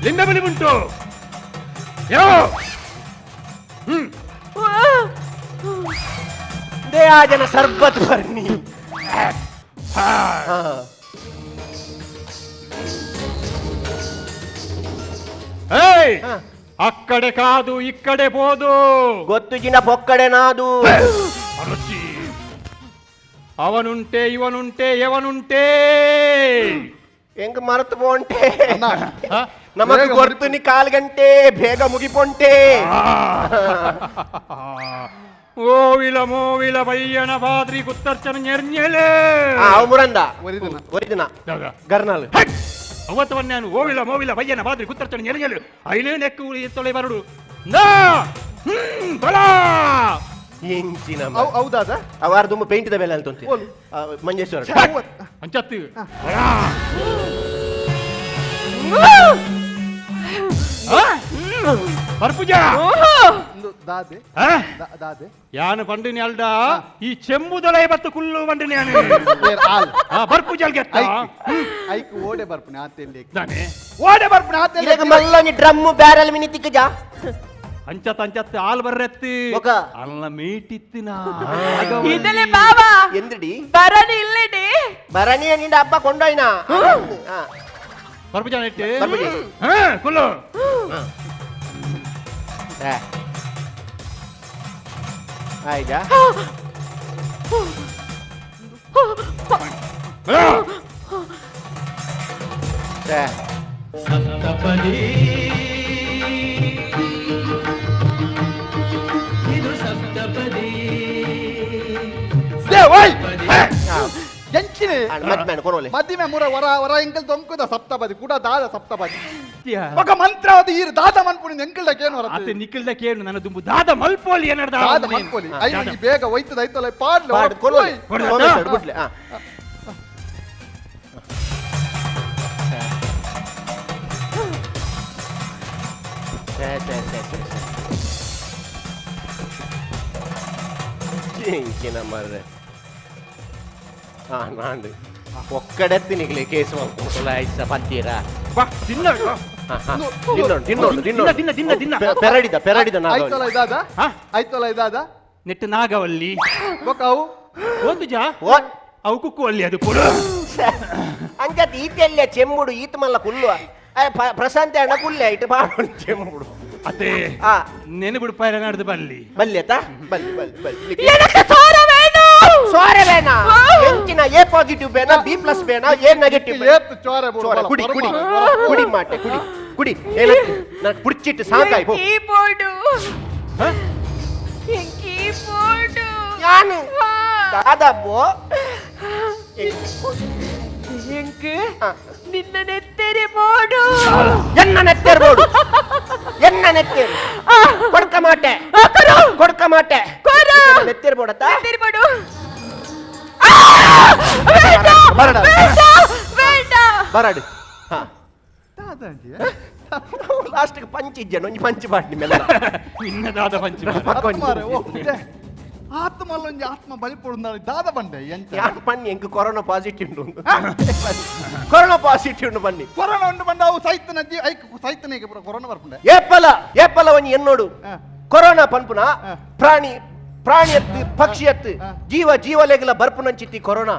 ಲಿಂಬೆ ಬಲಿ ಉಂಟು ಯಾವ ದೇ ಆ ಜನ ಸರ್ಬತ್ ಬರ್ನಿ ಏಯ್ ಅಕ್ಕಡೆ ಕಾದು ಇಕ್ಕಡೆ ಬೋದು ಗೊತ್ತು ಜಿನ ಪೊಕ್ಕಡೆ ನಾದು ಅರುಚಿ ಅವನುಂಟೆ ಇವನುಂಟೆ ಯವನುಂಟೆ ಹೆಂಗ್ ಮರೆತು ಪೋಂಟೆ ಹ? ನಮಗ್ ಗೊತ್ತು ನೀ ಕಾಲ್ ಗಂಟೆ ಬೇಗ ಮುಗಿಪೊಂಟೆ ಓವಿಲ ಮೋವಿಲ ಬಯ್ಯನ ಬಾದ್ರಿ ಕುತ್ತರ್ಚನ ನೆರ್ഞ്ഞೆಲೆ ಅವ್ ಮುರಂದ ಒರಿದಿನ. ಒರಿದಿನ ಗರ್ನಾಲ್ ಅವತ್ತವನ್ನ ನಾನು ಓವಿಲ ಮೋವಿಲ ಬಯ್ಯನ ಬಾದ್ರಿ ಕುತ್ತರ್ಚನ ನೆರ್ഞ്ഞೆಲೆ ಐಲೇ ನೆಕ್ಕು ತೊಳೆ ಬರಡು ನಾ ಬಲ ಎಂಚಿನ ಹೌದಾದ ಅವಾರ ತುಂಬ ಪೇಂಟ್ ದ ಬೆಲೆ ಅಂತ ಓಲು. ಮಂಜೇಶ್ವರ ಅಂಚತ್ತು ಬರ್ಪುಜ ಒಂದು ದಾದೆ ದಾದೆ ಯಾನು ಬಂಡಿನಿ ಅಲ್ಡ ಈ ಚೆಂಬುದೊಳ ಬತ್ತು ಕುಲ್ಲು ಬಂಡಿನಿ ಯಾನು ಬೇರೆ ಆಲ್ ಬರ್ಪುಜಲ್ ಗೆತ್ತ ಐಕ್ ಓಡೆ ಬರ್ಪುನೆ ಆತೆಲ್ಲಿ ನಾನೇ ಓಡೆ ಬರ್ಪುನೆ ಆತೆಲ್ಲಿ ಇಲ್ಲಗ ಮಲ್ಲ ನೀ ಡ್ರಮ್ ಬ್ಯಾರಲ್ ಮಿನಿ ತಿಕ್ಕಜ ಅಂಚತ್ ಅಂಚತ್ ಆಲ್ ಬರ್ರೆತ್ತಿ ಒಕ. ಅಲ್ಲ ಮೀಟಿತ್ತಿನ ಇದಲೆ ಬಾವ ಎಂದಿಡಿ ಬರನಿ ಇಲ್ಲಿಡಿ ಭರಣಿ ನಿಂದ ಹಬ್ಬ ಕೊಂಡೋಯ್ನ ಬರ್ಪುಜ ನೆಟ್ಟಿ ಬರ್ಪುಜಿ. ಕುಲ್ಲು ಆಯ್ತಾ ಎಂಚಿನೆ ಮದ್ಮೇಣ ಕೊರೋಲೆ ಮದ್ದಿಮೆ ಮುರ ವರ ವರ ಎಂಕಲ್ ತೊಂಕುದ ಸಪ್ತಪದಿ ಕೂಡ ದಾದ ಸಪ್ತಪದಿ ఒక మంత్ర అది ఈరు దాద మన్పుని ఎంకల్డకేను వరదు ಅತ್ತೆ ನಿಖಿಲ್ದಕ್ಕೇನು ನನ್ನ ದುಂಬು ದಾದ ಮಲ್ಪೋಲಿ ಏನಾಡ್ದ దాద మన్పుని ఐ ಬೇಗ ಒಯ್ತದ ಐತಲ ಪಾಡ್ಲ ಪಾಡ್ ಕೊರೋಲೆ ಬಿಡ್ಲೆ ఇంకేనా మరి నాండు ఒక్కడెత్తి నీకు కేసు ఐస పత్ತೀರಾ ಬಾ ತಿನ್ನ పెరడిద ಐತಲ ಇದಾದ ಹಾ? ಐತಲ ಇದಾದ ನೆಟ್ಟು ನಾಗವಲ್ಲಿ ಗೊಕ್ಕವು ಒಂದು ಜಾ ಅವು ಕುಕ್ಕುವಲ್ಲಿ ಅದು ಕೂಡ అంచేత ఈతెల్లే చెమ్ముడు ఈత మల్ల కుళ్ళు ప్రశాంతి అన్న కుళ్ళే ఇటు పాడు చెమ్ముడు ಅತ್ತೆ ఆ ನೆನಬಿಡು ಪೈರ ನಡೆದು ಬಲ್ಲಿ బల్లేత బల్లి బల్లి బల్లి ಎನಕ್ಕೆ ಸೋರ ವೇಣು సోరేవేనా ఎంచిన ఏ positive బేనా B plus బేనా A negative ಏತ್ ಚೋರೆ చోర కుడి కుడి కుడి మాటే కుడి కుడి నాకు పుడిచిట్టు సాకాయి పో ಕೀಬೋರ್ಡು ಕೀಬೋರ್ಡು ಯಾನು ದಾದಪ್ಪು ಎಂಕ್ ನಿನ್ನ ನೆತ್ತರಿ ಬೋಡು ಎನ್ನ ನೆತ್ತಿರ್ಬೋದು ಎನ್ನ ನೆತ್ತಿರು ಕೊಡ್ಕ ಮಾಟೆ ಕೊಡ್ಕ ಮಾಟೆ ನೆತ್ತಿರ್ಬೋಡತ್ತ ನೆತ್ತರಿ ಬೋಡು ಬರಡ ಬೇಡ ಬರಡು ಹಾ ದಾದಾಂಜಿ ಲಾಸ್ಟ್ಗೆ ಪಂಚ್ ಇಜ್ಜನು ಒಂಜಿ ಪಂಚ್ ಬಾಟ್ನಿ ಮೇಲೆ ನಿನ್ನದಾದ ಪಂಚ ಆತ್ಮಲ್ಲೊಂಜಿ ಆತ್ಮ ಬಲಿಪೊಡು ದಾದ ಬಂಡೆ ಎಂಚ ಯಾನ್ ಪನ್ನಿ ಎಂಕ್ ಕೊರೋನಾ ಪಾಸಿಟಿವ್ ಉಂಡು ಕೊರೋನಾ ಪಾಸಿಟಿವ್ ಉಂಡು ಬನ್ನಿ ಕೊರೋನಾ ಉಂಡು ಬಂದ ಅವು ಸೈತನ ಸೈತನಿಗೆ ಪೂರ ಕೊರೋನಾ ಬರ್ಪುಂಡೆ ಏಪಲ ಒಂಜಿ ಎನ್ನೋಡು ಕೊರೋನಾ ಪನ್ಪುನ ಪ್ರಾಣಿ ಎತ್ತು ಪಕ್ಷಿ ಎತ್ತು ಜೀವಲೆಗಲ ಬರ್ಪುನಂಚಿತ್ತಿ ಕೊರೋನಾ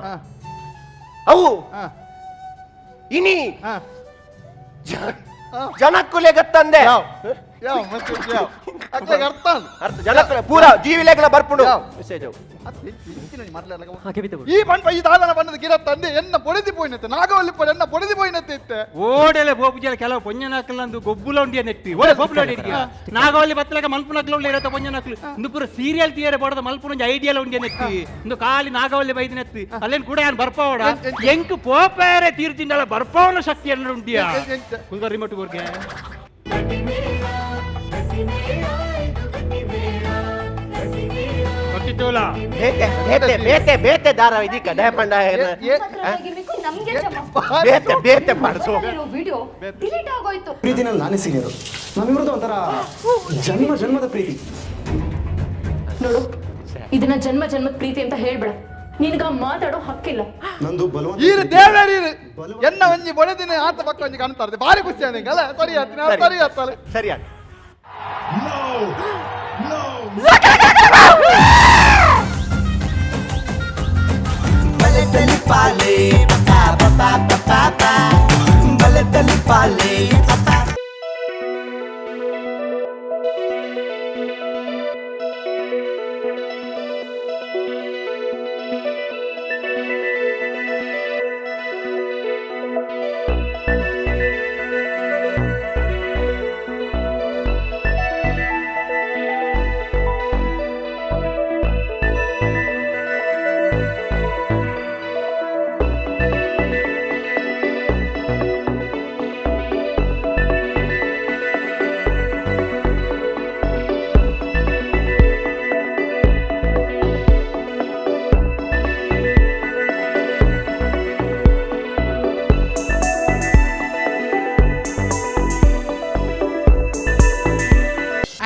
ಅವು ಇನಿ ಜನಕ್ಕುಲೆ ಗತ್ತಂದೆ ಅರ್ಥ ಜನಕ್ಕುಲೆ ಪೂರ ಜೀವಿಲೆಗಲ ಬರ್ಪುಂಡು ಮೆಸೇಜ್ ಈ ಬಣ್ಣ ಈ ದಾದನ ಬಣ್ಣದ ಗಿಡ ತಂದೆ ಎನ್ನ ಪೊಡೆದಿ ಪೋಯಿನತ್ತೆ ನಾಗವಲ್ಲಿ ಪೊಡೆ ಎನ್ನ ಪೊಡೆದಿ ಪೋಯಿನತ್ತೆ ಇತ್ತೆ ಓಡೆಲೆ ಬೋಪುಜಲ ಕೆಲವು ಪೊಂಜನಕಲಂದು ಗೊಬ್ಬುಲ ಉಂಡಿಯ ನೆಟ್ಟಿ ಓಡೆ ಬೋಪುಲ ನಾಗವಲ್ಲಿ ಬತ್ತಲಕ ಮಲ್ಪುನಕ್ಲ ಉಳ್ಳ ಇರತ್ತ ಪೊಂಜನಕ್ಲು ಇಂದು ಪೂರ ಸೀರಿಯಲ್ ತಿಯರೆ ಬಡದ ಮಲ್ಪುನ ಐಡಿಯಲ್ ಉಂಡಿಯ ನೆಟ್ಟಿ ಇಂದು ಕಾಲಿ ನಾಗವಲ್ಲಿ ಬೈದ ನೆತ್ತಿ ಅಲ್ಲೇನ್ ಕೂಡ ಯಾನ್ ಬರ್ಪವಡ ಎಂಕ್ ಪೋಪೇರೆ ತೀರ್ಚಿಂಡಲ ಬರ್ಪವನ ಶಕ್ತಿ ಎಲ್ಲ ಉಂಡಿಯ ಕುಲ್ಗರ್ ರಿಮೋಟ್ ಗೋರ್ಗೆ ಬೇತೆ ದಾರ ಇದೀಕ ದಯಪಂಡ ಬೇತೆ ಮಾಡಿಸು ವಿಡಿಯೋ ಡಿಲೀಟ್ ಆಗೋಯ್ತು. ಪ್ರೀತಿನಲ್ಲಿ ನಾನೇ ಸೀನಿಯರು ನಮ್ಮಿವ್ರದ್ದು ಒಂಥರ ಜನ್ಮದ ಪ್ರೀತಿ. ನೋಡು ಇದನ್ನ ಜನ್ಮದ ಪ್ರೀತಿ ಅಂತ ಹೇಳ್ಬೇಡ, ನಿನ್ಗ ಮಾತಾಡೋ ಹಕ್ಕಿಲ್ಲ. ನಂದು ಬಲವಂತ ಈರು ದೇವರಿ ಎನ್ನ ಒಂಜಿ ಬೊಡೆದಿನ ಆತ ಪಕ್ಕ ಒಂಜಿ ಕಾಣ್ತಾರೆ ಭಾರಿ ಖುಷಿ ಅಲ್ಲ ಸರಿ ಆತೀನಿ ಸರಿ ಆತಲ್ಲ ಸರಿಯಾಗಿ ಬಲೆ ತಲಿಪಾಲೆ ಬಲೆ ತಲಿಪಾಲೆ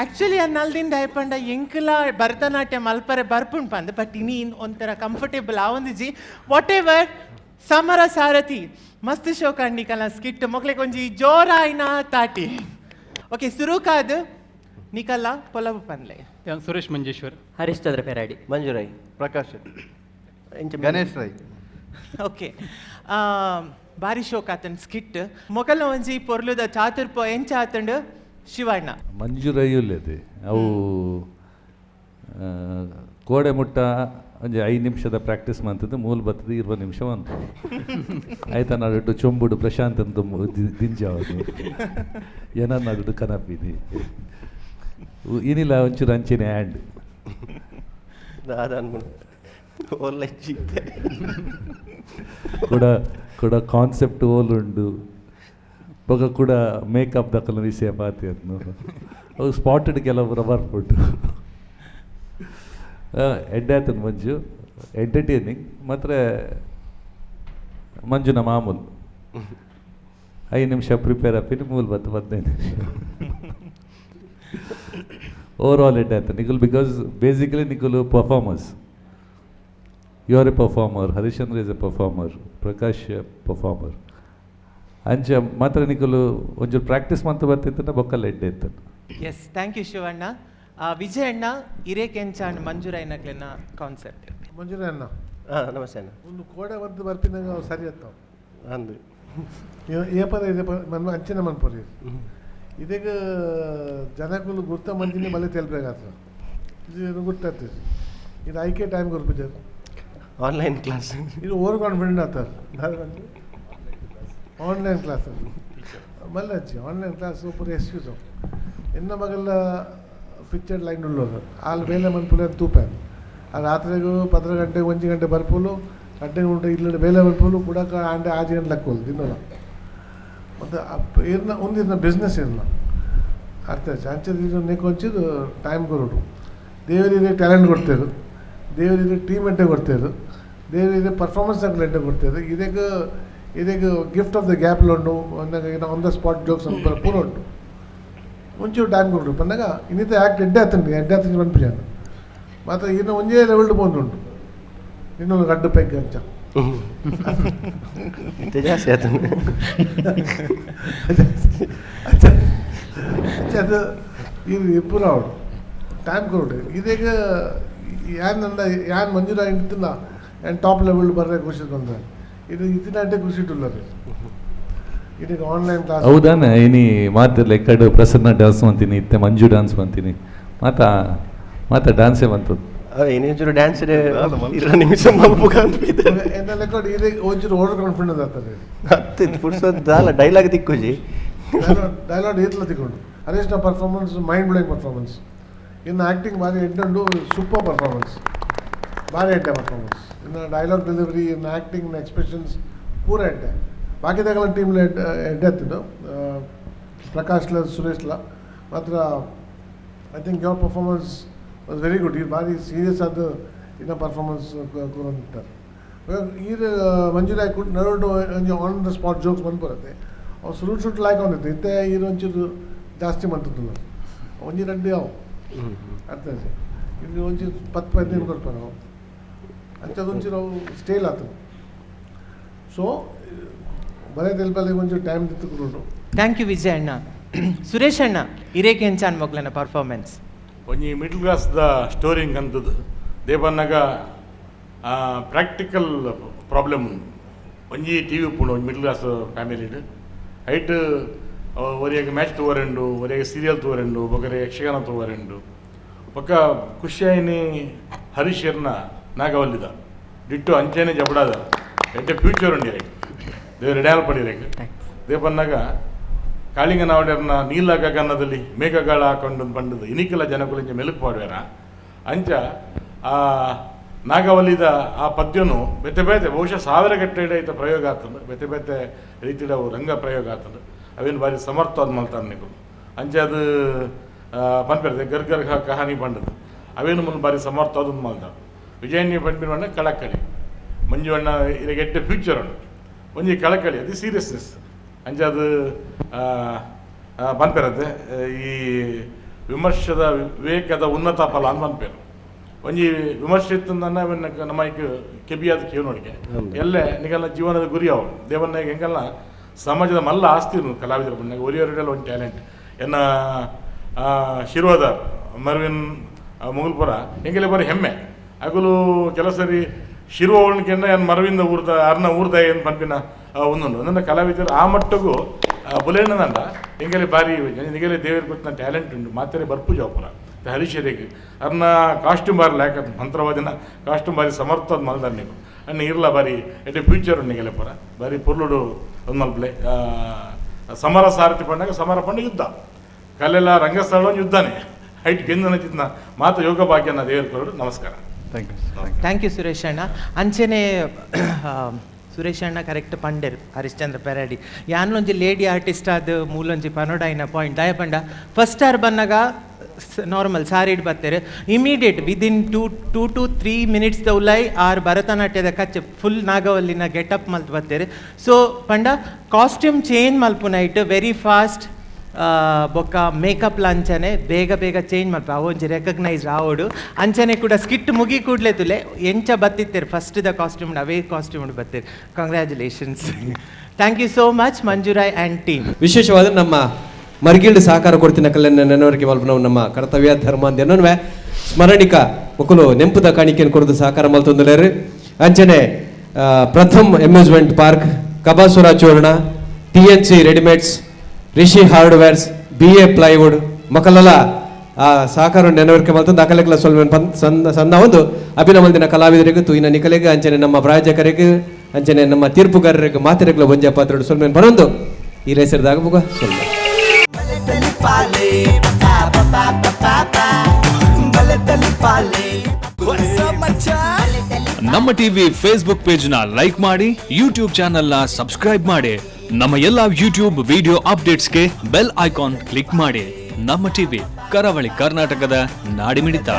ಆಕ್ಚುಲಿ ಅನ್ನಲ್ದಿಂದ ದಯಪಂಡ ಎಂಕಲ ಭರತನಾಟ್ಯ ಮಲ್ಪರೆ ಬರ್ಪುಂಡು ಪಂದ್ ಬಟ್ ಇನಿ ಒಂಥರ ಕಂಫರ್ಟೇಬಲ್ ಆ ಒಂದಿಜಿ ವಾಟ್ ಎವರ್ ಸಮರ ಸಾರಥಿ ಮಸ್ತ್ ಶೋ ಕಂಡಿಕಲ್ಲ ಸ್ಕಿಟ್ ಮೊಕ್ಲಿಗೆ ಒಂಜಿ ಜೋರ ಆಯ್ನ ತಾಟಿ ಓಕೆ ಸುರು ಕಾದು ನಿಕಲ್ಲ ಪೊಲವು ಪನ್ಲೆ ಸುರೇಶ್ ಮಂಜೇಶ್ವರ್ ಹರಿಶ್ಚಂದ್ರ ಪೆರಾಡಿ ಮಂಜುರೈ ಪ್ರಕಾಶ್ ಗಣೇಶ್ ರೈ ಓಕೆ ಬಾರಿ ಶೋ ಕಾತನ್ ಸ್ಕಿಟ್ ಮೊಕಲ್ನ ಒಂಜಿ ಪೊರ್ಲುದ ಚಾತುರ್ಪ ಎಂಚ ಆತಂಡು ಶಿವಣ್ಣ ಮಂಜುರಯ್ಯುಲ್ಲದೆ ಅವು ಕೋಡೆ ಮುಟ್ಟ ಒಂಜಿ 5 ನಿಮಿಷದ ಪ್ರಾಕ್ಟೀಸ್ ಮಂತದ್ದು ಮೂಲ ಬತ್ತದ 20 ನಿಮಿಷ ಅಂತ ಆಯ್ತಾ ನಾಡು ಚೊಂಬುಡು ಪ್ರಶಾಂತ್ ಅಂತ ದಿಂಜಾವದು ಏನ ನಾಡು ಕನಪಿದಿ ಏನಿಲ್ಲ ಒಂಚೂರು ಅಂಚಿನ ಹ್ಯಾಂಡ್ ಕೂಡ ಕಾನ್ಸೆಪ್ಟ್ ಓಲುಂಡು ಬೊಕ ಕೂಡ ಮೇಕಪ್ ದಕ್ಕಲ ವಿಷಯ ಪಾತಿ ಅದ್ನು ಅವು ಸ್ಪಾಟೆಡ್ ಕೆಲವು ಬರ್ಬಿಟ್ಟು ಎಡ್ಡಾತನ ಮಂಜು ಎಂಟರ್ಟೈನಿಂಗ್ ಮಾತ್ರ ಮಂಜುನ ಮಾಮೂಲು 5 ನಿಮಿಷ ಪ್ರಿಪೇರ್ ಅಪ್ಪಿನಿ ಮೂಲ 15 ನಿಮಿಷ ಓವರ್ ಆಲ್ ಎಡ್ಡಾತ ನಿಖಲ್ ಬಿಕಾಸ್ ಬೇಸಿಕಲಿ ನಿಖಲು performers you are a performer Harishchandra is a performer Prakash performer ಅಂಚ ಮಾತ್ರ ನಿಖಲು ಒಂಚೂರು ಪ್ರಾಕ್ಟೀಸ್ ಮಂತ ಬರ್ತಿತ್ತು ಬೊಕ್ಕಲ್ಲ ಎಡ್ಡೆ ಇತ್ತು. Yes thank you Shivanna. Vijay ಅಣ್ಣ ಹಿರೇಕೆಂಚಾಣ್ ಮಂಜುರೈನಕ್ಲೆನ ಕಾನ್ಸೆಪ್ಟ್ ಮಂಜುರಣ್ಣ ನಮಸ್ತೆ ಅಣ್ಣ ಒಂದು ಕೋಡೆ ಬರ್ದು ಬರ್ಪಿನಾಗ ಅವು ಸರಿ ಅತ್ತಾವ ಅಂದು ಏಪದ ಇದೆ ಅಂಚಿನ ಮನ್ಪುರಿ ಇದೀಗ ಜನಕ್ಕೂ ಗುರ್ತ ಮಂಜಿನಿ ಮಳೆ ತೆಲ್ಬೇಕಾಗ್ತದೆ ಇದು ಗುರ್ತಾಗ್ತದೆ ಇದು ಐಕೆ ಟೈಮ್ ಗುರ್ಪಿದ್ದಾರೆ ಆನ್ಲೈನ್ ಕ್ಲಾಸ್ ಇದು ಓವರ್ ಕಾನ್ಫಿಡೆಂಟ್ ಆಗ್ತಾರೆ ಆನ್ಲೈನ್ ಕ್ಲಾಸ್ ಮళ్ళీ వచ్చి ఆన్లైన్ క్లాస్ సూపర్ ఎక్స్క్యూజ్ ఎన్న మగల పిక్చర్ లైన్ ఉన్నారు వాళ్ళు వేల మనుపులని తూపాను ಆ ರಾತ್ರಿಗೂ 10 ಗಂಟೆಗೆ 1 ಗಂಟೆ ಬರ್ಪೋಲು ಅಡ್ಡೆ ಉಂಟು ಇಲ್ಲ ಬೇಲೆ ಬರ್ಪೋಲು ಕುಡಕ ಆಂಡೆ 6 ಗಂಟೆ ಲಕ್ಕೋಲು ದಿನಲ್ಲ ಮತ್ತು ಇರ್ನ ಒಂದಿನ ಬಿಸ್ನೆಸ್ ಇರಲ್ಲ ಅರ್ಥ ಚಾಂಚದ ನೆಕ್ ಹೊಂಚಿದ್ದು ಟೈಮ್ ಕೊರೋಡು ದೇವರಿಗೆ ಟ್ಯಾಲೆಂಟ್ ಕೊಡ್ತೇವೆ ದೇವರಿಗೆ ಟೀಮ್ ಎಂಟೆ ಕೊಡ್ತೇವೆ ದೇವರಿಗೆ ಪರ್ಫಾರ್ಮೆನ್ಸ್ ಎಂಟೆ ಕೊಡ್ತೇವೆ ಇದಕ್ಕೆ ಗಿಫ್ಟ್ ಆಫ್ ದ ಗ್ಯಾಪ್ಲು ಉಂಟು ಆನ್ ದ ಸ್ಪಾಟ್ ಜೋಕ್ಸ್ ಅಂತ ಪೂರ ಉಂಟು ಒಂಚೂರು ಟೈಮ್ ಕೊಟ್ಟು ಪಂದಾಗ ಇನ್ನಿತ ಆ್ಯಕ್ಟ್ ಎಡ್ಡೆ ಹತ್ತಂಡು ಬಂದ್ಬಿಟ್ಟು ಮಾತ್ರ ಇನ್ನು ಒಂದೇ ಲೆವೆಲ್ ಬಂದುಂಟು ಇನ್ನೊಂದು ಗಡ್ಡು ಪೆಗ್ ಅಂಚ ಜಾಸ್ತಿ ಆಯ್ತು ಅದು ಇದು ಇಬ್ಬರು ಅವಳು ಟೈಮ್ ಕೊಟ್ಟು ಇದೀಗ ಯಾನ್ ಮಂಜೂರ ಇಟ್ಟಿಲ್ಲ ಏನು ಟಾಪ್ ಲೆವೆಲ್ ಬರ್ರೆ ಖುಷಿ ಬಂದ್ರೆ ಇದು ಇತ್ತಿನಂటే ಖುಷಿ ಇಟ್ಟಿಲ್ಲ ರೀ ಇದೀಗ ಆನ್ಲೈನ್ ಕ್ಲಾಸ್ ಹೌದಾನ ಇನಿ ಮಾತಿರ್ಲಿ ಕಡೆ ಪ್ರಸನ್ನ ಡ್ಯಾನ್ಸ್ ಅಂತೀನಿ ಇತ್ತೆ ಮಂಜು ಡ್ಯಾನ್ಸ್ ಅಂತೀನಿ ಮಾತ ಡ್ಯಾನ್ಸೇ ಬಂತದ್ದು ಇನ್ನೊಂಚೂರು ಡ್ಯಾನ್ಸ್ 20 ನಿಮಿಷ ಮಲ್ಪು ಎನ್ನ ಲೆಕ್ಕ ಇದೀಗ ಒಂಚೂರು ಓವರ್ ಕಾನ್ಫಿಡೆನ್ಸ್ ಆಗ್ತದೆ ಹತ್ತು ಪುರ್ಸೊತ್ತಲ್ಲ ಡೈಲಾಗ್ ತಿಕ್ಕೋಜಿ ಡೈಲಾಗ್ ಏತ್ಲ ತಿಕ್ಕೊಂಡು ಅರೇಸ್ಟ್ ಪರ್ಫಾರ್ಮೆನ್ಸ್ ಮೈಂಡ್ ಬ್ಲೋಯಿಂಗ್ ಪರ್ಫಾರ್ಮೆನ್ಸ್ ಇನ್ನು ಆ್ಯಕ್ಟಿಂಗ್ ಭಾರಿ ಎಡ್ಡು ಸೂಪರ್ ಪರ್ಫಾರ್ಮೆನ್ಸ್ ಭಾರಿ ಎಡ್ಡೆ ಪರ್ಫಾರ್ಮೆನ್ಸ್ ಇನ್ನು ಡೈಲಾಗ್ ಡೆಲಿವರಿ ಇನ್ನು ಆ್ಯಕ್ಟಿಂಗ್ ಇನ್ನು ಎಕ್ಸ್ಪ್ರೆಷನ್ಸ್ ಪೂರ ಎಡ್ಡೆ ಬಾಕಿದಾಗಲ ಟೀಮ್ಲ ಎಡ್ಡೆತ್ತಿದ್ದು ಪ್ರಕಾಶ್ಲ ಸುರೇಶ್ಲ ಮಾತ್ರ I think your performance was very good ಇದು ಭಾರಿ ಸೀರಿಯಸ್ ಆದ ಇನ್ನು ಪರ್ಫಾರ್ಮೆನ್ಸ್ ಕೂರಂತಾರೆ ಈಗ ಮಂಜೂರ ನಡು ಆನ್ ದ ಸ್ಪಾಟ್ ಜೋಕ್ಸ್ ಬಂದು ಬರುತ್ತೆ ಅವ್ರು ಸುರುಟ್ ಲಾಯ್ಕ್ ಬಂದಿತ್ತು ಇತ್ತೆ ಇದು ಒಂಚೂರು ಜಾಸ್ತಿ ಬಂತದ್ದು ಒಂಜಿ ರಂಡಿ ಅವು ಅರ್ಥ ಇಲ್ಲಿ ಒಂಚೂರು 10-15 ಕೊಡ್ತಾರೆ ನಾವು ಅಂಚದು ಒಂಚೂರು ಅವು ಸ್ಟೇಲ್ ಆಗ್ತದೆ ಸೊ ಬರೇ ತೆಲ್ಪಲ್ಲಿ ಒಂಚೂರು ಟೈಮ್ ತಿತ್ತುಕೊಂಡು ಥ್ಯಾಂಕ್ ಯು ವಿಜಯ್ ಅಣ್ಣ. ಸುರೇಶ್ ಅಣ್ಣ ಇರೇಕೆ ಹೆಂಚಾನ್ ಮೊಗ್ಲನ ಪರ್ಫಾರ್ಮೆನ್ಸ್ ಒಂಜಿ ಮಿಡ್ಲ್ ಕ್ಲಾಸ್ದ ಸ್ಟೋರಿಂಗ್ ಅಂತದ್ದು ದೇವನ್ನಾಗ ಪ್ರಾಕ್ಟಿಕಲ್ ಪ್ರಾಬ್ಲಮ್ ಒಂಜಿ ಟಿ ವಿ ಉಪ್ಪುಂಡು ಒಂಜಿ ಮಿಡ್ಲ್ ಕ್ಲಾಸ್ ಫ್ಯಾಮಿಲಿಡ್ ಹೈಟ್ ಒರಿಯಾಗ ಮ್ಯಾಚ್ ತೋವರೆಂಡು ಒರಿಯಾಗ ಸೀರಿಯಲ್ ತೋವರೆಂಡು ಬೊಕರೆ ಯಕ್ಷಗಾನ ತೋವರೆಂಡು ಪಕ್ಕ ಖುಷಿಯಾಯಿನಿ ಹರೀಶರ್ನ ನಾಗವಲ್ಲಿದ ಡಿಟ್ಟು ಅಂಚೆನೆ ಜಬಡಾದ ಎಡ್ಡೆ ಫ್ಯೂಚರ್ ಉಂಡಿ ರೈಟ್ ದೇವ್ರು ರೆಡ್ಯಾಲ್ ಪಡಿರೇಗ ದೇವನ್ನಾಗ ಕಾಳಿಂಗ ನಾವಡ್ಯರ್ನ ನೀಲ ಗಗನದಲ್ಲಿ ಮೇಘಗಾಳ ಹಾಕೊಂಡು ಬಂಡದು ಇನಿಕೆಲ್ಲ ಜನಗಳಿಗೆ ಮೆಲುಕು ಮಾಡುವಾರ ಅಂಚ ಆ ನಾಗವಲ್ಲಿದ ಆ ಪದ್ಯನು ಬೇತೆ ಬೇತೆ ಬಹುಶಃ 1000 ಗಟ್ಟೆ ಐತ ಪ್ರಯೋಗ ಆಗ್ತದೆ ಬೇತೆ ಬೇತೆ ರೀತಿಯ ರಂಗ ಪ್ರಯೋಗ ಆಗ್ತದೆ ಅವೇನು ಭಾರಿ ಸಮರ್ಥವಾದ ಮಲ್ತಾನೆ ನೀವು ಅಂಚೆ ಅದು ಪನ್ಪೇರ್ದೆ ಗರ್ಗರ್ ಕಹಾನಿ ಬಂಡದು ಅವೇನು ಮುಂದೆ ಭಾರಿ ಸಮರ್ಥವಾದ ಮಲ್ತ ವಿಜಯಣ್ಣಿ ಪನ್ಪಿನ ಕಳಕಳಿ ಮಂಜು ಅಣ್ಣ ಇದಕ್ಕೆ ಎಡ್ಡೆ ಫ್ಯೂಚರ್ ಉಂಟು ಒಂಜಿ ಕಳಕಳಿ ಅದು ಸೀರಿಯಸ್ನೆಸ್ ಅಂಚೆ ಅದು ಪನ್ಪೇರತ್ತೆ ಈ ವಿಮರ್ಶದ ವಿವೇಕದ ಉನ್ನತ ಫಲ ಅಂತ ಪನ್ಪೇರು ಒಂಜಿ ವಿಮರ್ಶೆ ಇತ್ತಂದನ್ನ ನಮಗೆ ಕೆಬಿಯಾದ ಕೇವನೊಳಗೆ ಎಲ್ಲೇ ನಿಗಲ್ಲ ಜೀವನದ ಗುರಿ ಅವಳು ದೇವನ್ನಾಗ ಹೆಂಗಲ್ಲ ಸಮಾಜದ ಮಲ್ಲ ಆಸ್ತಿ ಕಲಾವಿದರು ಬಂದಾಗ ಒರಿಯವರೆಲ್ಲ ಒಂದು ಟ್ಯಾಲೆಂಟ್ ಎನ್ನ ಶಿರೋದಾರ್ ಮರ್ವಿನ್ ಮುಗುಲ್ಪುರ ಹೆಂಗೆಲ್ಲ ಬರೀ ಹೆಮ್ಮೆ ಆಗಲು ಕೆಲವು ಸರಿ ಶಿರುವ ಅವಳಿಗೆನ್ನ ಏನು ಮರವಿಂದ ಊರ್ದ ಏನು ಪನ್ಪಿನ ಒಂದೊಂದು ನನ್ನ ಕಲಾವಿದರು ಆ ಮಟ್ಟಗೂ ಬುಲೇನದಂಡ ಹೆಂಗೆಲ್ಲ ಭಾರಿ ನಿಗೆಲ್ಲ ದೇವರ ಗೊತ್ತಿನ ಟ್ಯಾಲೆಂಟ್ ಉಂಟು ಮಾತೇ ಬರ್ಪು ಜವಾಪುರ ಹರೀಶರಿಗೆ ಅರ್ನ ಕಾಸ್ಟ್ಯೂಮ್ ಬಾರಿ ಲ್ಯಾಕ್ ಮಂತ್ರವಾದಿನ ಕಾಸ್ಟ್ಯೂಮ್ ಬಾರಿ ಸಮರ್ಥವಾದ ಮಲ್ದಾರ ನೀವು ಅನ್ನ ಇರಲ್ಲ ಬಾರಿ ಎಡ್ಡೆ ಫ್ಯೂಚರ್ ನಿಗೆಲ್ಲ ಪುರ ಬಾರಿ ಪುರ್ಲುಡು ಒಂದು ಮಲ್ಪಲೆ ಸಮರ ಸಾರಥಿ ಪಂಡಾಗ ಸಮರ ಪಂಡ ಯುದ್ಧ ಕಲ್ಲೆಲ್ಲ ರಂಗಸ್ಥಳ ಯುದ್ಧನೇ ಹೈಟ್ ಗೆಂದನ ಚಿತ್ನ ಮಾತು ಯೋಗ ಭಾಗ್ಯನ ದೇವರ ಕೊರಡು ನಮಸ್ಕಾರ ಥ್ಯಾಂಕ್ ಯು ಸುರೇಶ್ ಅಣ್ಣ ಅಂಚೆನೆ ಸುರೇಶ್ ಅಣ್ಣ ಕರೆಕ್ಟ್ ಪಂಡೇರು ಹರಿಶ್ಚಂದ್ರ ಪೆರಾಡಿ ಯಾನೊಂಜಿ ಲೇಡಿ ಆರ್ಟಿಸ್ಟ್ ಆದ ಮೂಲೊಂಜಿ ಪನೋಡಾಯಿನ ಪಾಯಿಂಟ್ ದಯ ಪಂಡ ಫಸ್ಟ್ ಆರ್ ಬನ್ನಾಗ ನಾರ್ಮಲ್ ಸಾರಿಡ್ ಬರ್ತಾರೆ ಇಮಿಡಿಯೇಟ್ ವಿದಿನ್ 2 to 3 minutes ಉಲ್ಲೈ ಆರ್ ಭರತನಾಟ್ಯದ ಕಚ್ಚೆ ಫುಲ್ ನಾಗವಲ್ಲಿನ ಗೆಟಪ್ ಮಲ್ತು ಬರ್ತಾರೆ ಸೊ ಪಂಡ ಕಾಸ್ಟ್ಯೂಮ್ ಚೇಂಜ್ ಮಲ್ಪುನೈಟ್ ವೆರಿ ಫಾಸ್ಟ್ ಬೊಕ್ಕ ಮೇಕಪ್ ಅಂಚನೆ ಬೇಗ ಚೇಂಜ್ ಮಲ್ಪ ಅವೊಂಜಿ ರೆಕಗ್ನೈಸ್ ಆವೋಡು ಅಂಚನೆ ಕೂಡ ಸ್ಕಿಟ್ ಮುಗಿ ಕೂಡಲೇ ತುಲೆ ಎಂಚ ಬತ್ತಿತ್ತೇರು ಫಸ್ಟ್ ದ ಕಾಸ್ಟ್ಯೂಮ್ ಅವೇ ಕಾಸ್ಟ್ಯೂಮ್ ಬತ್ತೇರು congratulations thank you so much Manjurai and team. ವಿಶೇಷವಾದ ನಮ್ಮ ಮರ್ಗಿಲ್ಡ್ ಸಹಕಾರ ಕೊಡ್ತಿನ ಕಲ್ಯಾಣ ನೆನವರಿಗೆ ಮಲ್ಪ ನಾವು ನಮ್ಮ ಕರ್ತವ್ಯ ಧರ್ಮ ಅಂತ ಏನೋನ್ವೆ ಸ್ಮರಣಿಕ ಮಕ್ಕಳು ನೆಂಪುದ ಕಾಣಿಕೆಯನ್ನು ಕೊಡದು ಸಹಕಾರ ಮಲ್ತೊಂದಲೇರು ಅಂಚನೆ ಪ್ರಥಮ್ ಅಮ್ಯೂಸ್ಮೆಂಟ್ ಪಾರ್ಕ್ ಕಬಾಸುರ ಚೂರ್ಣ TNC readymades Rishi hardwares BA plywood ಮಕ್ಕಳೆಲ್ಲ ಆ ಸಹಕಾರ ನೆನವರಿಕೆ ಮಲ್ತಂದು ಅಕಲೆಗಳ ಸ್ವಲ್ಪ ಸಂದ ಒಂದು ಅಭಿನವಂದಿನ ಕಲಾವಿದರಿಗೂ ತೂಯಿನ ನಿಕಲೆಗೆ ಅಂಚನೆ ನಮ್ಮ ಪ್ರಾಯೋಜಕರಿಗೆ ಅಂಚನೆ ನಮ್ಮ ತೀರ್ಪುಗಾರರಿಗೆ ಮಾತಿರಗಳ ಒಂಜ ಪಾತ್ರ ಸ್ವಲ್ಪ ಬರೋದು ಈ ರೇಸರ್ದಾಗ ಮುಗ ಸ್ವಲ್ಪ What's up, my Namma TV Facebook page ನ ಲೈಕ್ ಮಾಡಿ, ಯೂಟ್ಯೂಬ್ ಚಾನೆಲ್ ನ ಸಬ್ಸ್ಕ್ರೈಬ್ ಮಾಡಿ. ನಮ್ಮ ಎಲ್ಲಾ ಯೂಟ್ಯೂಬ್ ವಿಡಿಯೋ ಅಪ್ಡೇಟ್ಸ್ಗೆ ಬೆಲ್ ಐಕಾನ್ ಕ್ಲಿಕ್ ಮಾಡಿ. ನಮ್ಮ ಟಿವಿ ಕರಾವಳಿ ಕರ್ನಾಟಕದ ನಾಡಿಮಿಡಿತ.